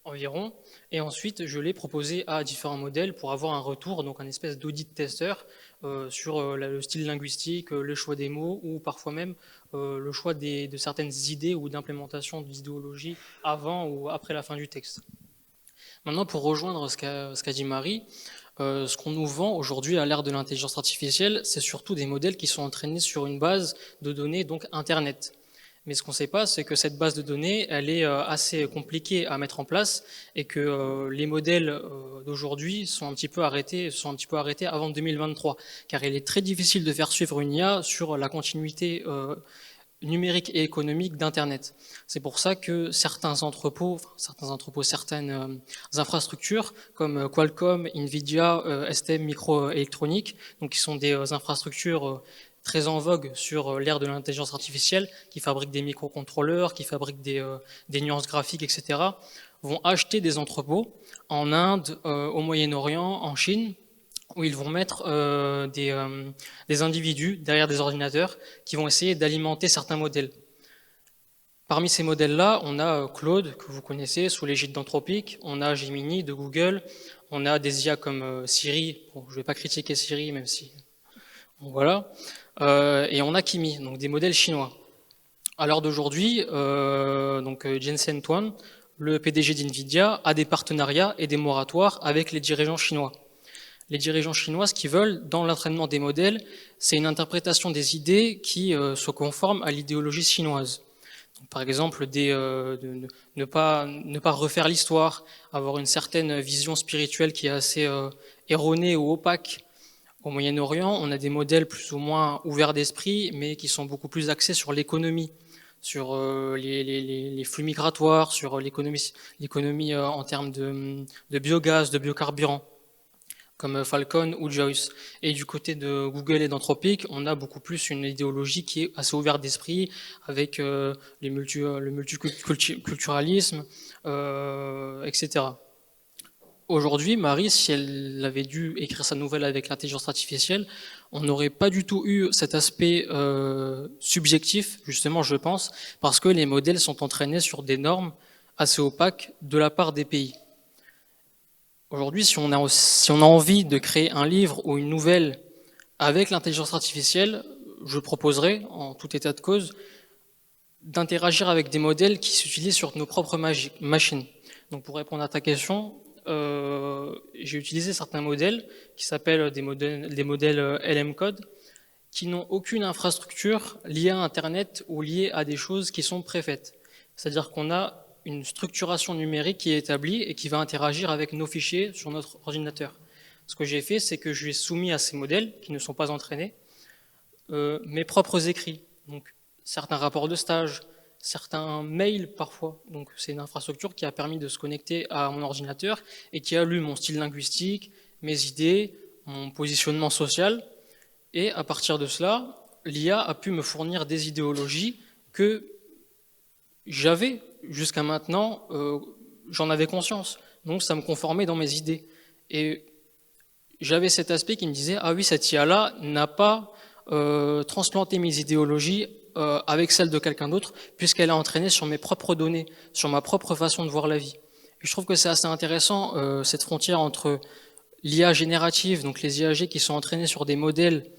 environ, et ensuite je l'ai proposée à différents modèles pour avoir un retour, donc un espèce d'audit testeur sur le style linguistique, le choix des mots ou parfois même le choix de certaines idées ou d'implémentation d'idéologie avant ou après la fin du texte. Maintenant, pour rejoindre ce qu'a dit Marie, ce qu'on nous vend aujourd'hui à l'ère de l'intelligence artificielle, c'est surtout des modèles qui sont entraînés sur une base de données, donc Internet. Mais ce qu'on ne sait pas, c'est que cette base de données, elle est assez compliquée à mettre en place et que les modèles d'aujourd'hui sont un petit peu arrêtés avant 2023, car il est très difficile de faire suivre une IA sur la continuité numérique et économique d'Internet. C'est pour ça que certaines infrastructures comme Qualcomm, Nvidia, STM Microélectronique, donc qui sont des infrastructures très en vogue sur l'ère de l'intelligence artificielle, qui fabriquent des microcontrôleurs, qui fabriquent des nuances graphiques, etc., vont acheter des entrepôts en Inde, au Moyen-Orient, en Chine, où ils vont mettre des individus derrière des ordinateurs qui vont essayer d'alimenter certains modèles. Parmi ces modèles-là, on a Claude, que vous connaissez, sous l'égide d'Anthropic, on a Gemini de Google, on a des IA comme Siri, bon, je ne vais pas critiquer Siri, même si... Bon, voilà. Et on a Kimi, donc des modèles chinois. À l'heure d'aujourd'hui, Jensen Huang, le PDG d'Nvidia, a des partenariats et des moratoires avec les dirigeants chinois. Les dirigeants chinois, ce qu'ils veulent dans l'entraînement des modèles, c'est une interprétation des idées qui soit conforme à l'idéologie chinoise. Donc, par exemple, ne pas refaire l'histoire, avoir une certaine vision spirituelle qui est assez erronée ou opaque. Au Moyen-Orient, on a des modèles plus ou moins ouverts d'esprit, mais qui sont beaucoup plus axés sur l'économie, sur les flux migratoires, sur l'économie en termes de biogaz, de biocarburant, comme Falcon ou Joyce. Et du côté de Google et d'Anthropic, on a beaucoup plus une idéologie qui est assez ouverte d'esprit, avec le multiculturalisme, etc. Aujourd'hui, Marie, si elle avait dû écrire sa nouvelle avec l'intelligence artificielle, on n'aurait pas du tout eu cet aspect subjectif, justement, je pense, parce que les modèles sont entraînés sur des normes assez opaques de la part des pays. Aujourd'hui, si on a envie de créer un livre ou une nouvelle avec l'intelligence artificielle, je proposerais, en tout état de cause, d'interagir avec des modèles qui s'utilisent sur nos propres machines. Donc pour répondre à ta question, j'ai utilisé certains modèles qui s'appellent des modèles LM Code, qui n'ont aucune infrastructure liée à Internet ou liée à des choses qui sont préfaites. C'est-à-dire qu'on a une structuration numérique qui est établie et qui va interagir avec nos fichiers sur notre ordinateur. Ce que j'ai fait, c'est que je lui ai soumis à ces modèles, qui ne sont pas entraînés, mes propres écrits. Donc, certains rapports de stage, certains mails parfois. Donc, c'est une infrastructure qui a permis de se connecter à mon ordinateur et qui a lu mon style linguistique, mes idées, mon positionnement social. Et à partir de cela, l'IA a pu me fournir des idéologies que j'avais jusqu'à maintenant, j'en avais conscience. Donc ça me conformait dans mes idées. Et j'avais cet aspect qui me disait « Ah oui, cette IA-là n'a pas transplanté mes idéologies avec celles de quelqu'un d'autre, puisqu'elle a entraîné sur mes propres données, sur ma propre façon de voir la vie. » Et je trouve que c'est assez intéressant, cette frontière entre l'IA générative, donc les IAG qui sont entraînés sur des modèles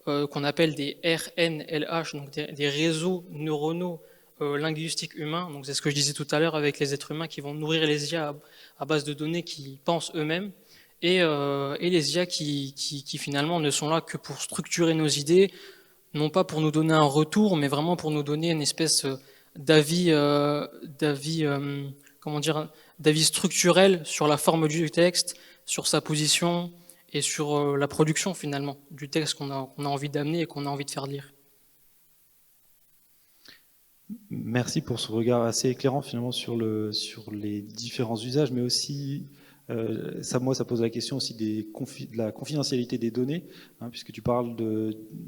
qu'on appelle des RNLH, donc des réseaux neuronaux linguistiques humains. Donc c'est ce que je disais tout à l'heure avec les êtres humains qui vont nourrir les IA à base de données qui pensent eux-mêmes, et les IA qui finalement ne sont là que pour structurer nos idées, non pas pour nous donner un retour, mais vraiment pour nous donner une espèce d'avis structurel sur la forme du texte, sur sa position et sur la production finalement du texte qu'on a envie d'amener et qu'on a envie de faire lire. Merci pour ce regard assez éclairant finalement sur les différents usages, mais aussi, ça pose la question aussi de la confidentialité des données, hein, puisque tu parles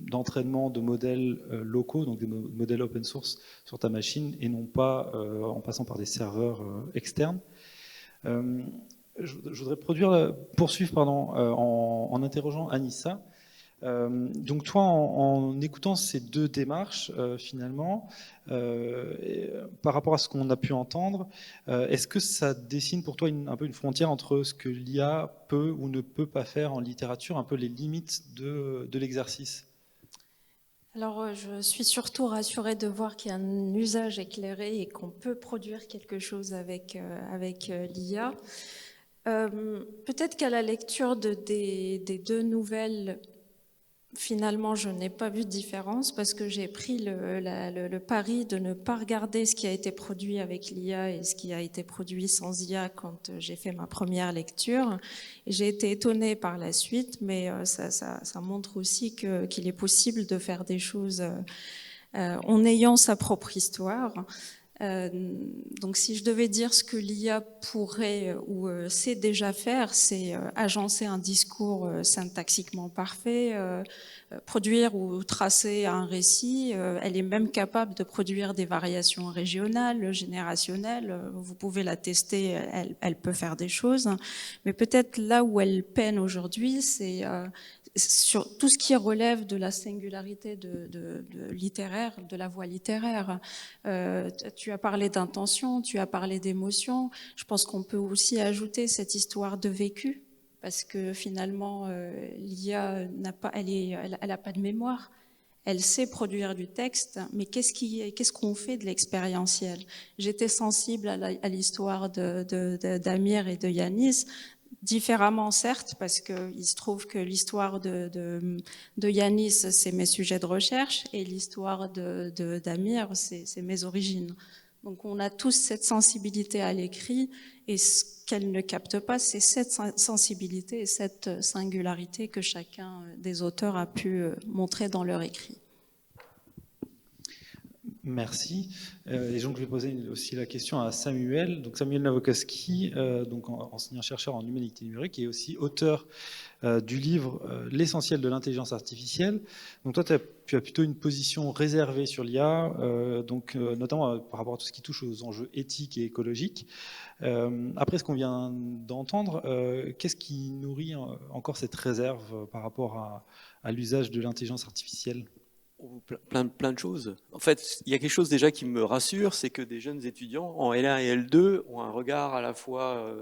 d'entraînement de modèles locaux, donc des modèles open source sur ta machine, et non pas en passant par des serveurs externes. Je voudrais poursuivre en interrogeant Anissa. Donc toi, en écoutant ces deux démarches, finalement, par rapport à ce qu'on a pu entendre, est-ce que ça dessine pour toi un peu une frontière entre ce que l'IA peut ou ne peut pas faire en littérature, un peu les limites de l'exercice? Alors, je suis surtout rassurée de voir qu'il y a un usage éclairé et qu'on peut produire quelque chose avec l'IA. Peut-être qu'à la lecture des deux nouvelles, finalement, je n'ai pas vu de différence parce que j'ai pris le pari de ne pas regarder ce qui a été produit avec l'IA et ce qui a été produit sans IA quand j'ai fait ma première lecture. Et j'ai été étonnée par la suite, mais ça montre aussi qu'il est possible de faire des choses en ayant sa propre histoire. Donc si je devais dire ce que l'IA pourrait ou sait déjà faire, c'est agencer un discours syntaxiquement parfait, produire ou tracer un récit. Elle est même capable de produire des variations régionales, générationnelles. Vous pouvez la tester, elle peut faire des choses. Mais peut-être là où elle peine aujourd'hui, c'est sur tout ce qui relève de la singularité de littéraire, de la voix littéraire. Tu as parlé d'intention, tu as parlé d'émotion. Je pense qu'on peut aussi ajouter cette histoire de vécu, parce que finalement, l'IA n'a pas, elle a pas de mémoire. Elle sait produire du texte, mais qu'est-ce qu'on fait de l'expérientiel? J'étais sensible à l'histoire d'Amir et de Yanis. Différemment, certes, parce qu'il se trouve que l'histoire de Yanis, c'est mes sujets de recherche, et l'histoire d'Amir, c'est mes origines. Donc on a tous cette sensibilité à l'écrit, et ce qu'elle ne capte pas, c'est cette sensibilité et cette singularité que chacun des auteurs a pu montrer dans leur écrit. Merci. Et donc je vais poser aussi la question à Samuel. Donc Samuel Nowakowski, donc enseignant-chercheur en humanité numérique et aussi auteur du livre L'essentiel de l'intelligence artificielle. Donc toi, tu as plutôt une position réservée sur l'IA, donc notamment par rapport à tout ce qui touche aux enjeux éthiques et écologiques. Après ce qu'on vient d'entendre, qu'est-ce qui nourrit encore cette réserve par rapport à l'usage de l'intelligence artificielle ? Plein de choses. En fait, il y a quelque chose déjà qui me rassure, c'est que des jeunes étudiants en L1 et L2 ont un regard à la fois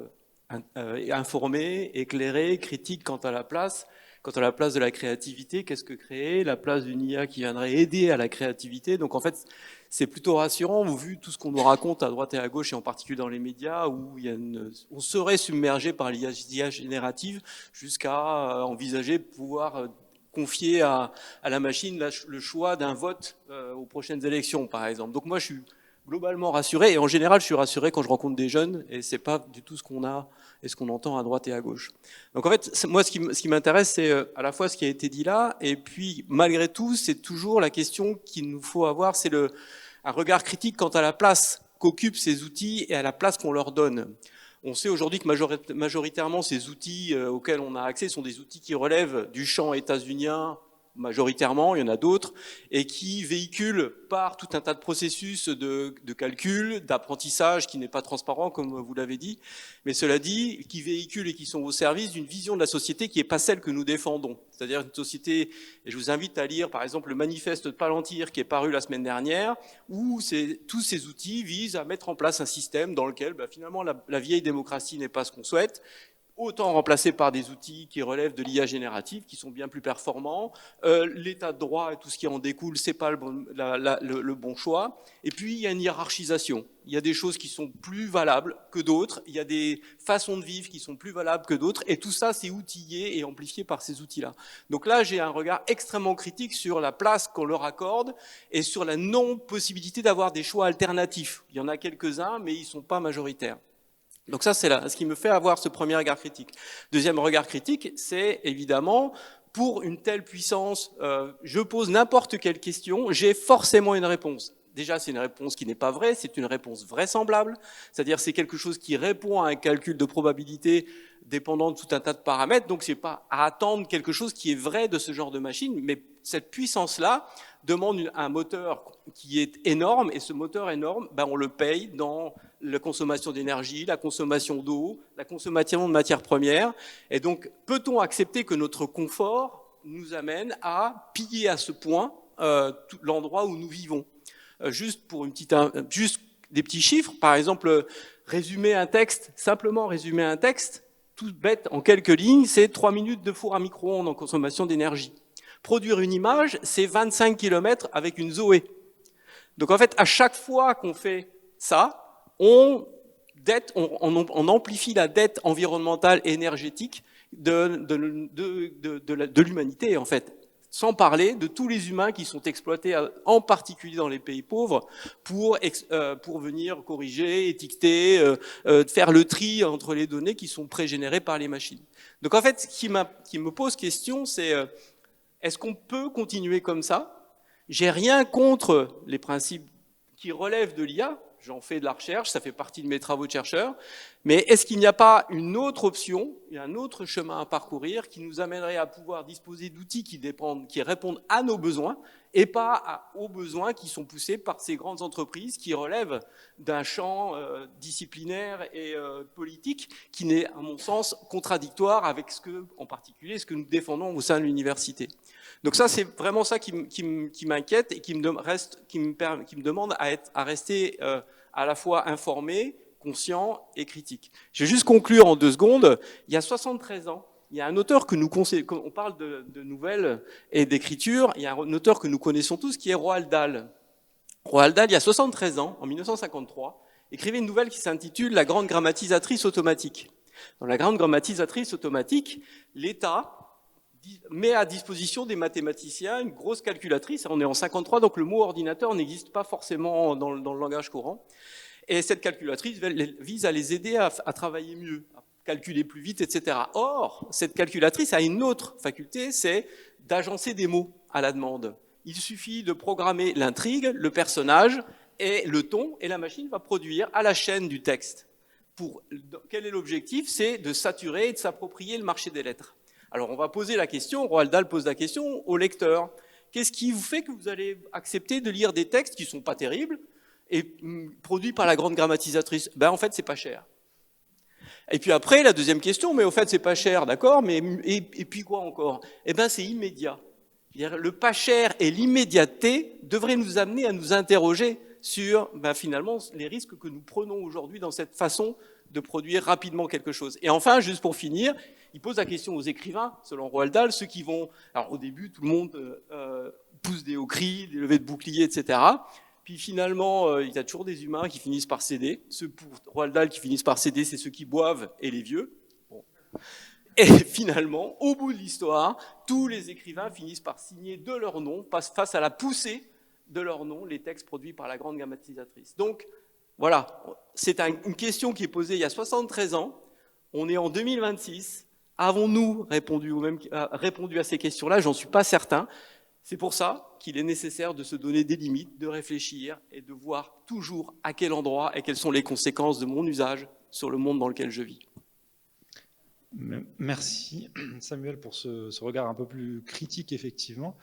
informé, éclairé, critique quant à la place de la créativité. Qu'est-ce que créer? La place d'une IA qui viendrait aider à la créativité. Donc en fait, c'est plutôt rassurant, vu tout ce qu'on nous raconte à droite et à gauche, et en particulier dans les médias, où on serait submergé par l'IA générative jusqu'à envisager de pouvoir confier à la machine le choix d'un vote aux prochaines élections, par exemple. Donc moi, je suis globalement rassuré, et en général, je suis rassuré quand je rencontre des jeunes, et c'est pas du tout ce qu'on a et ce qu'on entend à droite et à gauche. Donc en fait, moi, ce qui m'intéresse, c'est à la fois ce qui a été dit là, et puis malgré tout, c'est toujours la question qu'il nous faut avoir, c'est un regard critique quant à la place qu'occupent ces outils et à la place qu'on leur donne. On sait aujourd'hui que majoritairement, ces outils auxquels on a accès sont des outils qui relèvent du champ états-unien, majoritairement, il y en a d'autres, et qui véhiculent par tout un tas de processus de calcul, d'apprentissage qui n'est pas transparent, comme vous l'avez dit, mais cela dit, qui véhiculent et qui sont au service d'une vision de la société qui n'est pas celle que nous défendons. C'est-à-dire une société, et je vous invite à lire par exemple le manifeste de Palantir qui est paru la semaine dernière, où tous ces outils visent à mettre en place un système dans lequel finalement la vieille démocratie n'est pas ce qu'on souhaite, autant remplacé par des outils qui relèvent de l'IA générative, qui sont bien plus performants. L'état de droit et tout ce qui en découle, c'est pas le bon choix. Et puis, il y a une hiérarchisation. Il y a des choses qui sont plus valables que d'autres. Il y a des façons de vivre qui sont plus valables que d'autres. Et tout ça, c'est outillé et amplifié par ces outils-là. Donc là, j'ai un regard extrêmement critique sur la place qu'on leur accorde et sur la non-possibilité d'avoir des choix alternatifs. Il y en a quelques-uns, mais ils sont pas majoritaires. Donc ça, c'est ce qui me fait avoir ce premier regard critique. Deuxième regard critique, c'est évidemment, pour une telle puissance, je pose n'importe quelle question, j'ai forcément une réponse. Déjà, c'est une réponse qui n'est pas vraie, c'est une réponse vraisemblable, c'est-à-dire c'est quelque chose qui répond à un calcul de probabilité dépendant de tout un tas de paramètres, donc c'est pas à attendre quelque chose qui est vrai de ce genre de machine, mais cette puissance-là demande un moteur qui est énorme, et ce moteur énorme, on le paye dans la consommation d'énergie, la consommation d'eau, la consommation de matières premières, et donc peut-on accepter que notre confort nous amène à piller à ce point l'endroit où nous vivons? Juste des petits chiffres, par exemple, simplement résumer un texte, tout bête, en quelques lignes, c'est 3 minutes de four à micro-ondes en consommation d'énergie. Produire une image, c'est 25 km avec une Zoé. Donc en fait, à chaque fois qu'on fait ça, on amplifie la dette environnementale et énergétique de l'humanité, en fait. Sans parler de tous les humains qui sont exploités, en particulier dans les pays pauvres, pour venir corriger, étiqueter, faire le tri entre les données qui sont pré-générées par les machines. Donc en fait, ce qui me pose question, c'est est-ce qu'on peut continuer comme ça? J'ai rien contre les principes qui relèvent de l'IA, j'en fais de la recherche, ça fait partie de mes travaux de chercheur, mais est-ce qu'il n'y a pas une autre option, un autre chemin à parcourir qui nous amènerait à pouvoir disposer d'outils qui répondent à nos besoins et pas aux besoins qui sont poussés par ces grandes entreprises qui relèvent d'un champ disciplinaire et politique qui n'est, à mon sens, contradictoire avec en particulier, ce que nous défendons au sein de l'université. Donc ça, c'est vraiment ça qui m'inquiète et qui me demande à rester à la fois informé, conscient et critique. Je vais juste conclure en 2 secondes. Il y a 73 ans, il y a un auteur que nous connaissons, on parle de nouvelles et d'écriture, il y a un auteur que nous connaissons tous qui est Roald Dahl. Roald Dahl, il y a 73 ans, en 1953, écrivait une nouvelle qui s'intitule « La grande grammatisatrice automatique ». Dans la grande grammatisatrice automatique, l'État met à disposition des mathématiciens une grosse calculatrice. On est en 53, donc le mot ordinateur n'existe pas forcément dans le langage courant. Et cette calculatrice vise à les aider à travailler mieux, à calculer plus vite, etc. Or, cette calculatrice a une autre faculté, c'est d'agencer des mots à la demande. Il suffit de programmer l'intrigue, le personnage et le ton, et la machine va produire à la chaîne du texte. Quel est l'objectif? C'est de saturer et de s'approprier le marché des lettres. Alors on va poser la question, Roald Dahl pose la question au lecteur. Qu'est-ce qui vous fait que vous allez accepter de lire des textes qui ne sont pas terribles et produits par la grande grammatisatrice? Ben en fait, c'est pas cher. Et puis après, la deuxième question, mais au fait, c'est pas cher, d'accord, mais et puis quoi encore? Eh ben c'est immédiat. Le pas cher et l'immédiateté devraient nous amener à nous interroger sur finalement les risques que nous prenons aujourd'hui dans cette façon de produire rapidement quelque chose. Et enfin, juste pour finir, il pose la question aux écrivains, selon Roald Dahl, ceux qui vont... Alors au début, tout le monde pousse des hauts cris, des levées de boucliers, etc. Puis finalement, il y a toujours des humains qui finissent par céder. Ceux pour Roald Dahl qui finissent par céder, c'est ceux qui boivent et les vieux. Bon. Et finalement, au bout de l'histoire, tous les écrivains finissent par signer de leur nom, face à la poussée de leur nom, les textes produits par la grande grammatisatrice. Donc, voilà, c'est une question qui est posée il y a 73 ans. On est en 2026. Avons-nous répondu à ces questions-là? J'en suis pas certain. C'est pour ça qu'il est nécessaire de se donner des limites, de réfléchir et de voir toujours à quel endroit et quelles sont les conséquences de mon usage sur le monde dans lequel je vis. Merci Samuel pour ce regard un peu plus critique, effectivement.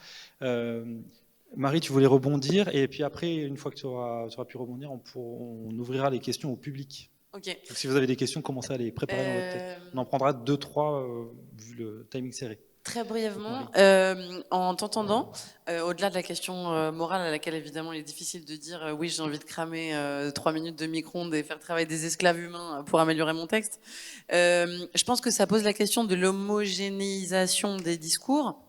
Marie, tu voulais rebondir, et puis après, une fois que tu auras pu rebondir, on ouvrira les questions au public. Okay. Donc, si vous avez des questions, commencez à les préparer dans votre tête. On en prendra 2-3 vu le timing serré. Très brièvement, en t'entendant, au-delà de la question morale à laquelle évidemment il est difficile de dire oui, j'ai envie de cramer 3 minutes de micro-ondes et faire travailler des esclaves humains pour améliorer mon texte, je pense que ça pose la question de l'homogénéisation des discours.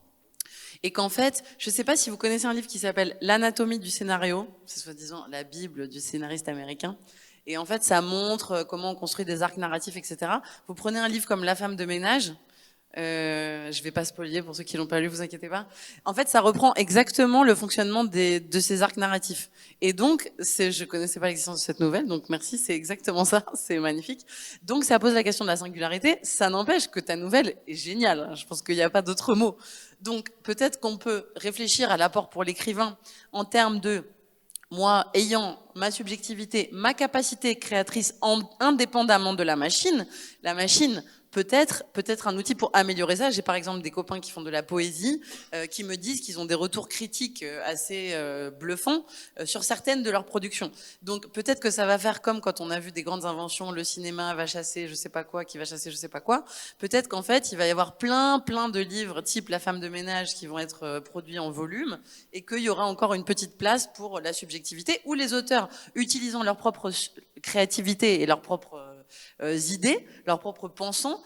Et qu'en fait, je ne sais pas si vous connaissez un livre qui s'appelle L'anatomie du scénario, c'est soi-disant la Bible du scénariste américain. Et en fait, ça montre comment on construit des arcs narratifs, etc. Vous prenez un livre comme La femme de ménage, je vais pas spoiler pour ceux qui l'ont pas lu, vous inquiétez pas. En fait, ça reprend exactement le fonctionnement de ces arcs narratifs. Et donc, je connaissais pas l'existence de cette nouvelle, donc merci, c'est exactement ça, c'est magnifique. Donc, ça pose la question de la singularité. Ça n'empêche que ta nouvelle est géniale. Je pense qu'il n'y a pas d'autre mot. Donc, peut-être qu'on peut réfléchir à l'apport pour l'écrivain en termes de moi ayant ma subjectivité, ma capacité créatrice indépendamment de la machine peut-être un outil pour améliorer ça. J'ai par exemple des copains qui font de la poésie qui me disent qu'ils ont des retours critiques assez bluffants sur certaines de leurs productions. Donc peut-être que ça va faire comme quand on a vu des grandes inventions, le cinéma va chasser je sais pas quoi, qui va chasser je sais pas quoi. Peut-être qu'en fait il va y avoir plein de livres type La femme de ménage qui vont être produits en volume et qu'il y aura encore une petite place pour la subjectivité où les auteurs utilisant leur propre créativité et leurs propres idées, leurs propres pensants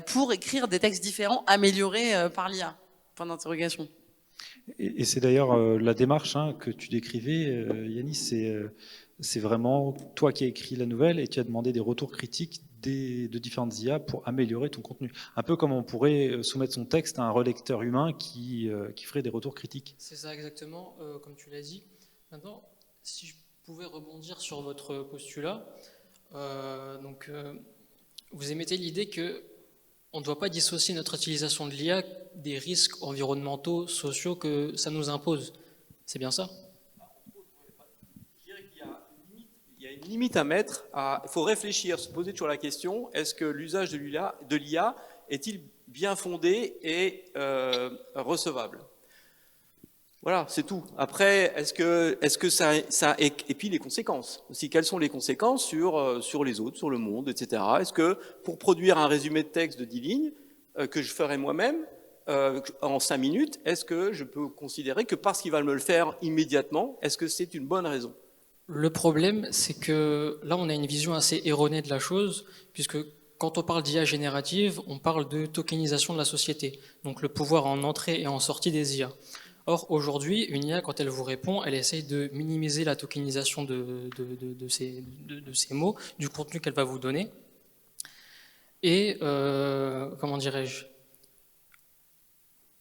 pour écrire des textes différents améliorés par l'IA. Point d'interrogation. Et c'est d'ailleurs la démarche que tu décrivais, Yanis, c'est vraiment toi qui as écrit la nouvelle et tu as demandé des retours critiques de différentes IA pour améliorer ton contenu. Un peu comme on pourrait soumettre son texte à un relecteur humain qui ferait des retours critiques. C'est ça exactement, comme tu l'as dit. Maintenant, si je pouvais rebondir sur votre postulat, vous émettez l'idée que on ne doit pas dissocier notre utilisation de l'IA des risques environnementaux, sociaux que ça nous impose. C'est bien ça ? Il y a une limite à mettre. Il faut réfléchir, se poser toujours la question, est-ce que l'usage de l'IA est-il bien fondé et recevable ? Voilà, c'est tout. Après, est-ce que ça et puis les conséquences aussi, quelles sont les conséquences sur les autres, sur le monde, etc. Est-ce que pour produire un résumé de texte de 10 lignes que je ferai moi-même en 5 minutes, est-ce que je peux considérer que parce qu'il va me le faire immédiatement, est-ce que c'est une bonne raison ? Le problème, c'est que là, on a une vision assez erronée de la chose, puisque quand on parle d'IA générative, on parle de tokenisation de la société, donc le pouvoir en entrée et en sortie des IA. Or, aujourd'hui, une IA, quand elle vous répond, elle essaye de minimiser la tokenisation de ces mots, du contenu qu'elle va vous donner. Et, comment dirais-je,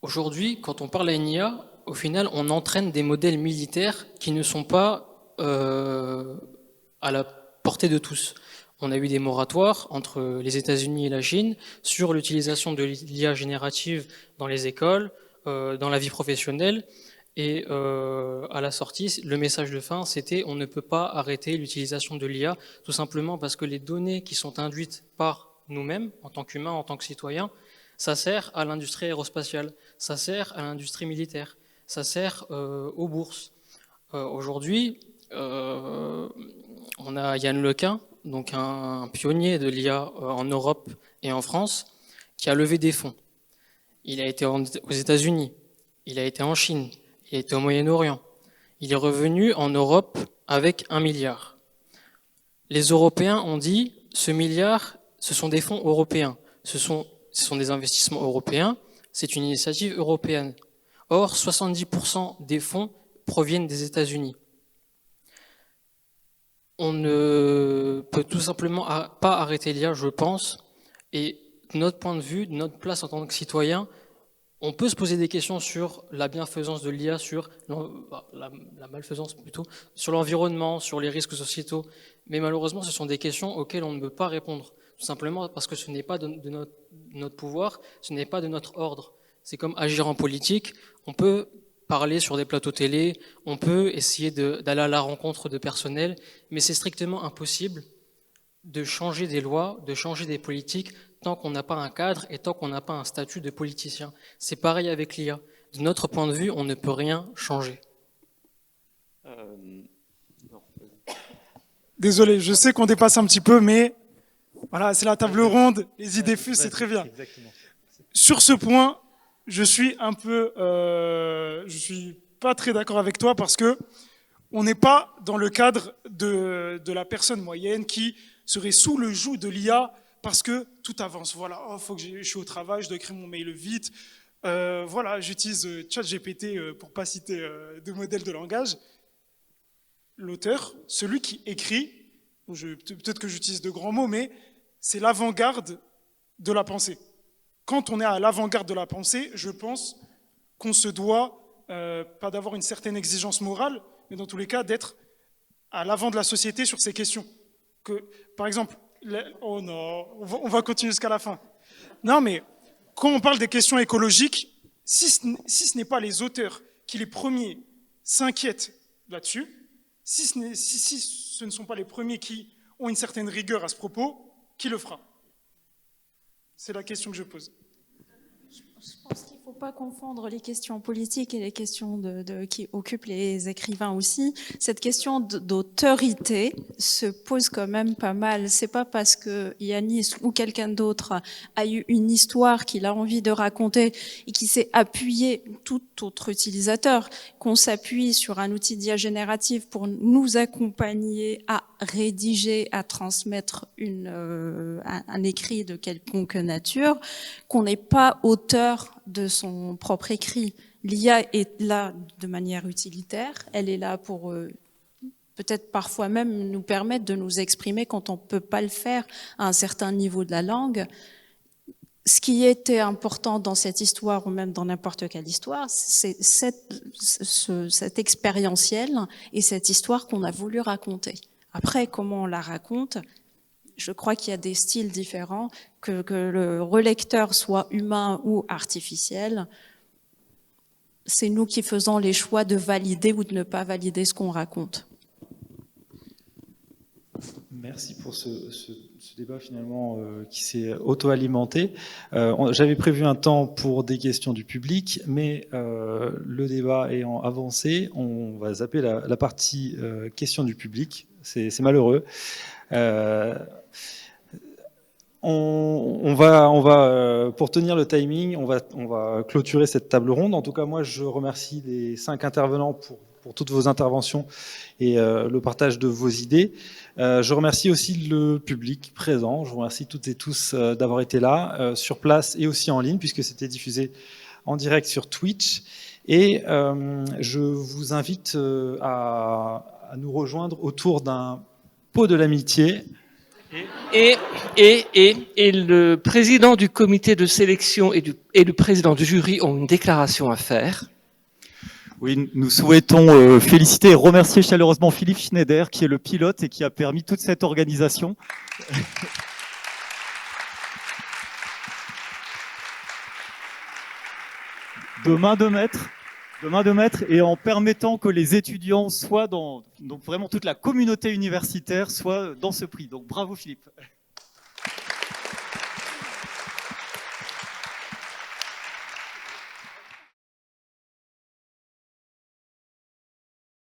aujourd'hui, quand on parle à une IA, au final, on entraîne des modèles militaires qui ne sont pas à la portée de tous. On a eu des moratoires entre les États-Unis et la Chine sur l'utilisation de l'IA générative dans les écoles, dans la vie professionnelle, et à la sortie, le message de fin, c'était on ne peut pas arrêter l'utilisation de l'IA, tout simplement parce que les données qui sont induites par nous-mêmes, en tant qu'humains, en tant que citoyens, ça sert à l'industrie aérospatiale, ça sert à l'industrie militaire, ça sert aux bourses. Aujourd'hui, on a Yann Lequin, donc un pionnier de l'IA en Europe et en France, qui a levé des fonds. Il a été aux États-Unis, il a été en Chine, il a été au Moyen-Orient. Il est revenu en Europe avec 1 milliard. Les Européens ont dit, ce milliard, ce sont des fonds européens, ce sont des investissements européens, c'est une initiative européenne. Or, 70% des fonds proviennent des États-Unis. On ne peut tout simplement pas arrêter l'IA, je pense, et de notre point de vue, de notre place en tant que citoyen, on peut se poser des questions sur la bienfaisance de l'IA, sur la malfaisance plutôt, sur l'environnement, sur les risques sociétaux, mais malheureusement ce sont des questions auxquelles on ne peut pas répondre, tout simplement parce que ce n'est pas de notre pouvoir, ce n'est pas de notre ordre. C'est comme agir en politique, on peut parler sur des plateaux télé, on peut essayer d'aller à la rencontre de personnel, mais c'est strictement impossible de changer des lois, de changer des politiques, tant qu'on n'a pas un cadre et tant qu'on n'a pas un statut de politicien. C'est pareil avec l'IA. De notre point de vue, on ne peut rien changer. Désolé, je sais qu'on dépasse un petit peu, mais voilà, c'est la table ronde, les idées fusent, c'est très bien. Exactement. Sur ce point, je suis pas très d'accord avec toi parce que on n'est pas dans le cadre de la personne moyenne qui serait sous le joug de l'IA parce que tout avance. Voilà, faut que je suis au travail, je dois écrire mon mail vite. Voilà, j'utilise ChatGPT pour pas citer de modèle de langage. L'auteur, celui qui écrit, peut-être que j'utilise de grands mots, mais c'est l'avant-garde de la pensée. Quand on est à l'avant-garde de la pensée, je pense qu'on se doit, pas d'avoir une certaine exigence morale, mais dans tous les cas d'être à l'avant de la société sur ces questions. Que, par exemple, oh non, on va continuer jusqu'à la fin. Non, mais quand on parle des questions écologiques, si ce n'est pas les auteurs qui les premiers s'inquiètent là-dessus, si ce ne sont pas les premiers qui ont une certaine rigueur à ce propos, qui le fera? C'est la question que je pose. Je pense qu'il ne faut pas confondre les questions politiques et les questions qui occupent les écrivains aussi. Cette question d'autorité se pose quand même pas mal. C'est pas parce que Yanis ou quelqu'un d'autre a eu une histoire qu'il a envie de raconter et qui s'est appuyé, tout autre utilisateur, qu'on s'appuie sur un outil d'IA générative pour nous accompagner à rédiger, à transmettre un écrit de quelconque nature, qu'on n'est pas auteur de son propre écrit. L'IA est là de manière utilitaire, elle est là pour peut-être parfois même nous permettre de nous exprimer quand on ne peut pas le faire à un certain niveau de la langue. Ce qui était important dans cette histoire, ou même dans n'importe quelle histoire, c'est cet expérientiel et cette histoire qu'on a voulu raconter. Après, comment on la raconte, je crois qu'il y a des styles différents, que le relecteur soit humain ou artificiel. C'est nous qui faisons les choix de valider ou de ne pas valider ce qu'on raconte. Merci pour ce débat finalement qui s'est auto-alimenté. J'avais prévu un temps pour des questions du public, mais le débat ayant avancé, on va zapper la partie questions du public. C'est malheureux. On va pour tenir le timing, on va clôturer cette table ronde. En tout cas, moi, je remercie les 5 intervenants pour toutes vos interventions et le partage de vos idées. Je remercie aussi le public présent. Je vous remercie toutes et tous d'avoir été là, sur place et aussi en ligne, puisque c'était diffusé en direct sur Twitch. Et je vous invite à nous rejoindre autour d'un pot de l'amitié. Et le président du comité de sélection et le président du jury ont une déclaration à faire. Oui, nous souhaitons féliciter et remercier chaleureusement Philippe Schneider, qui est le pilote et qui a permis toute cette organisation. de main de maître, et en permettant que les étudiants soient donc vraiment toute la communauté universitaire soit dans ce prix. Donc bravo Philippe.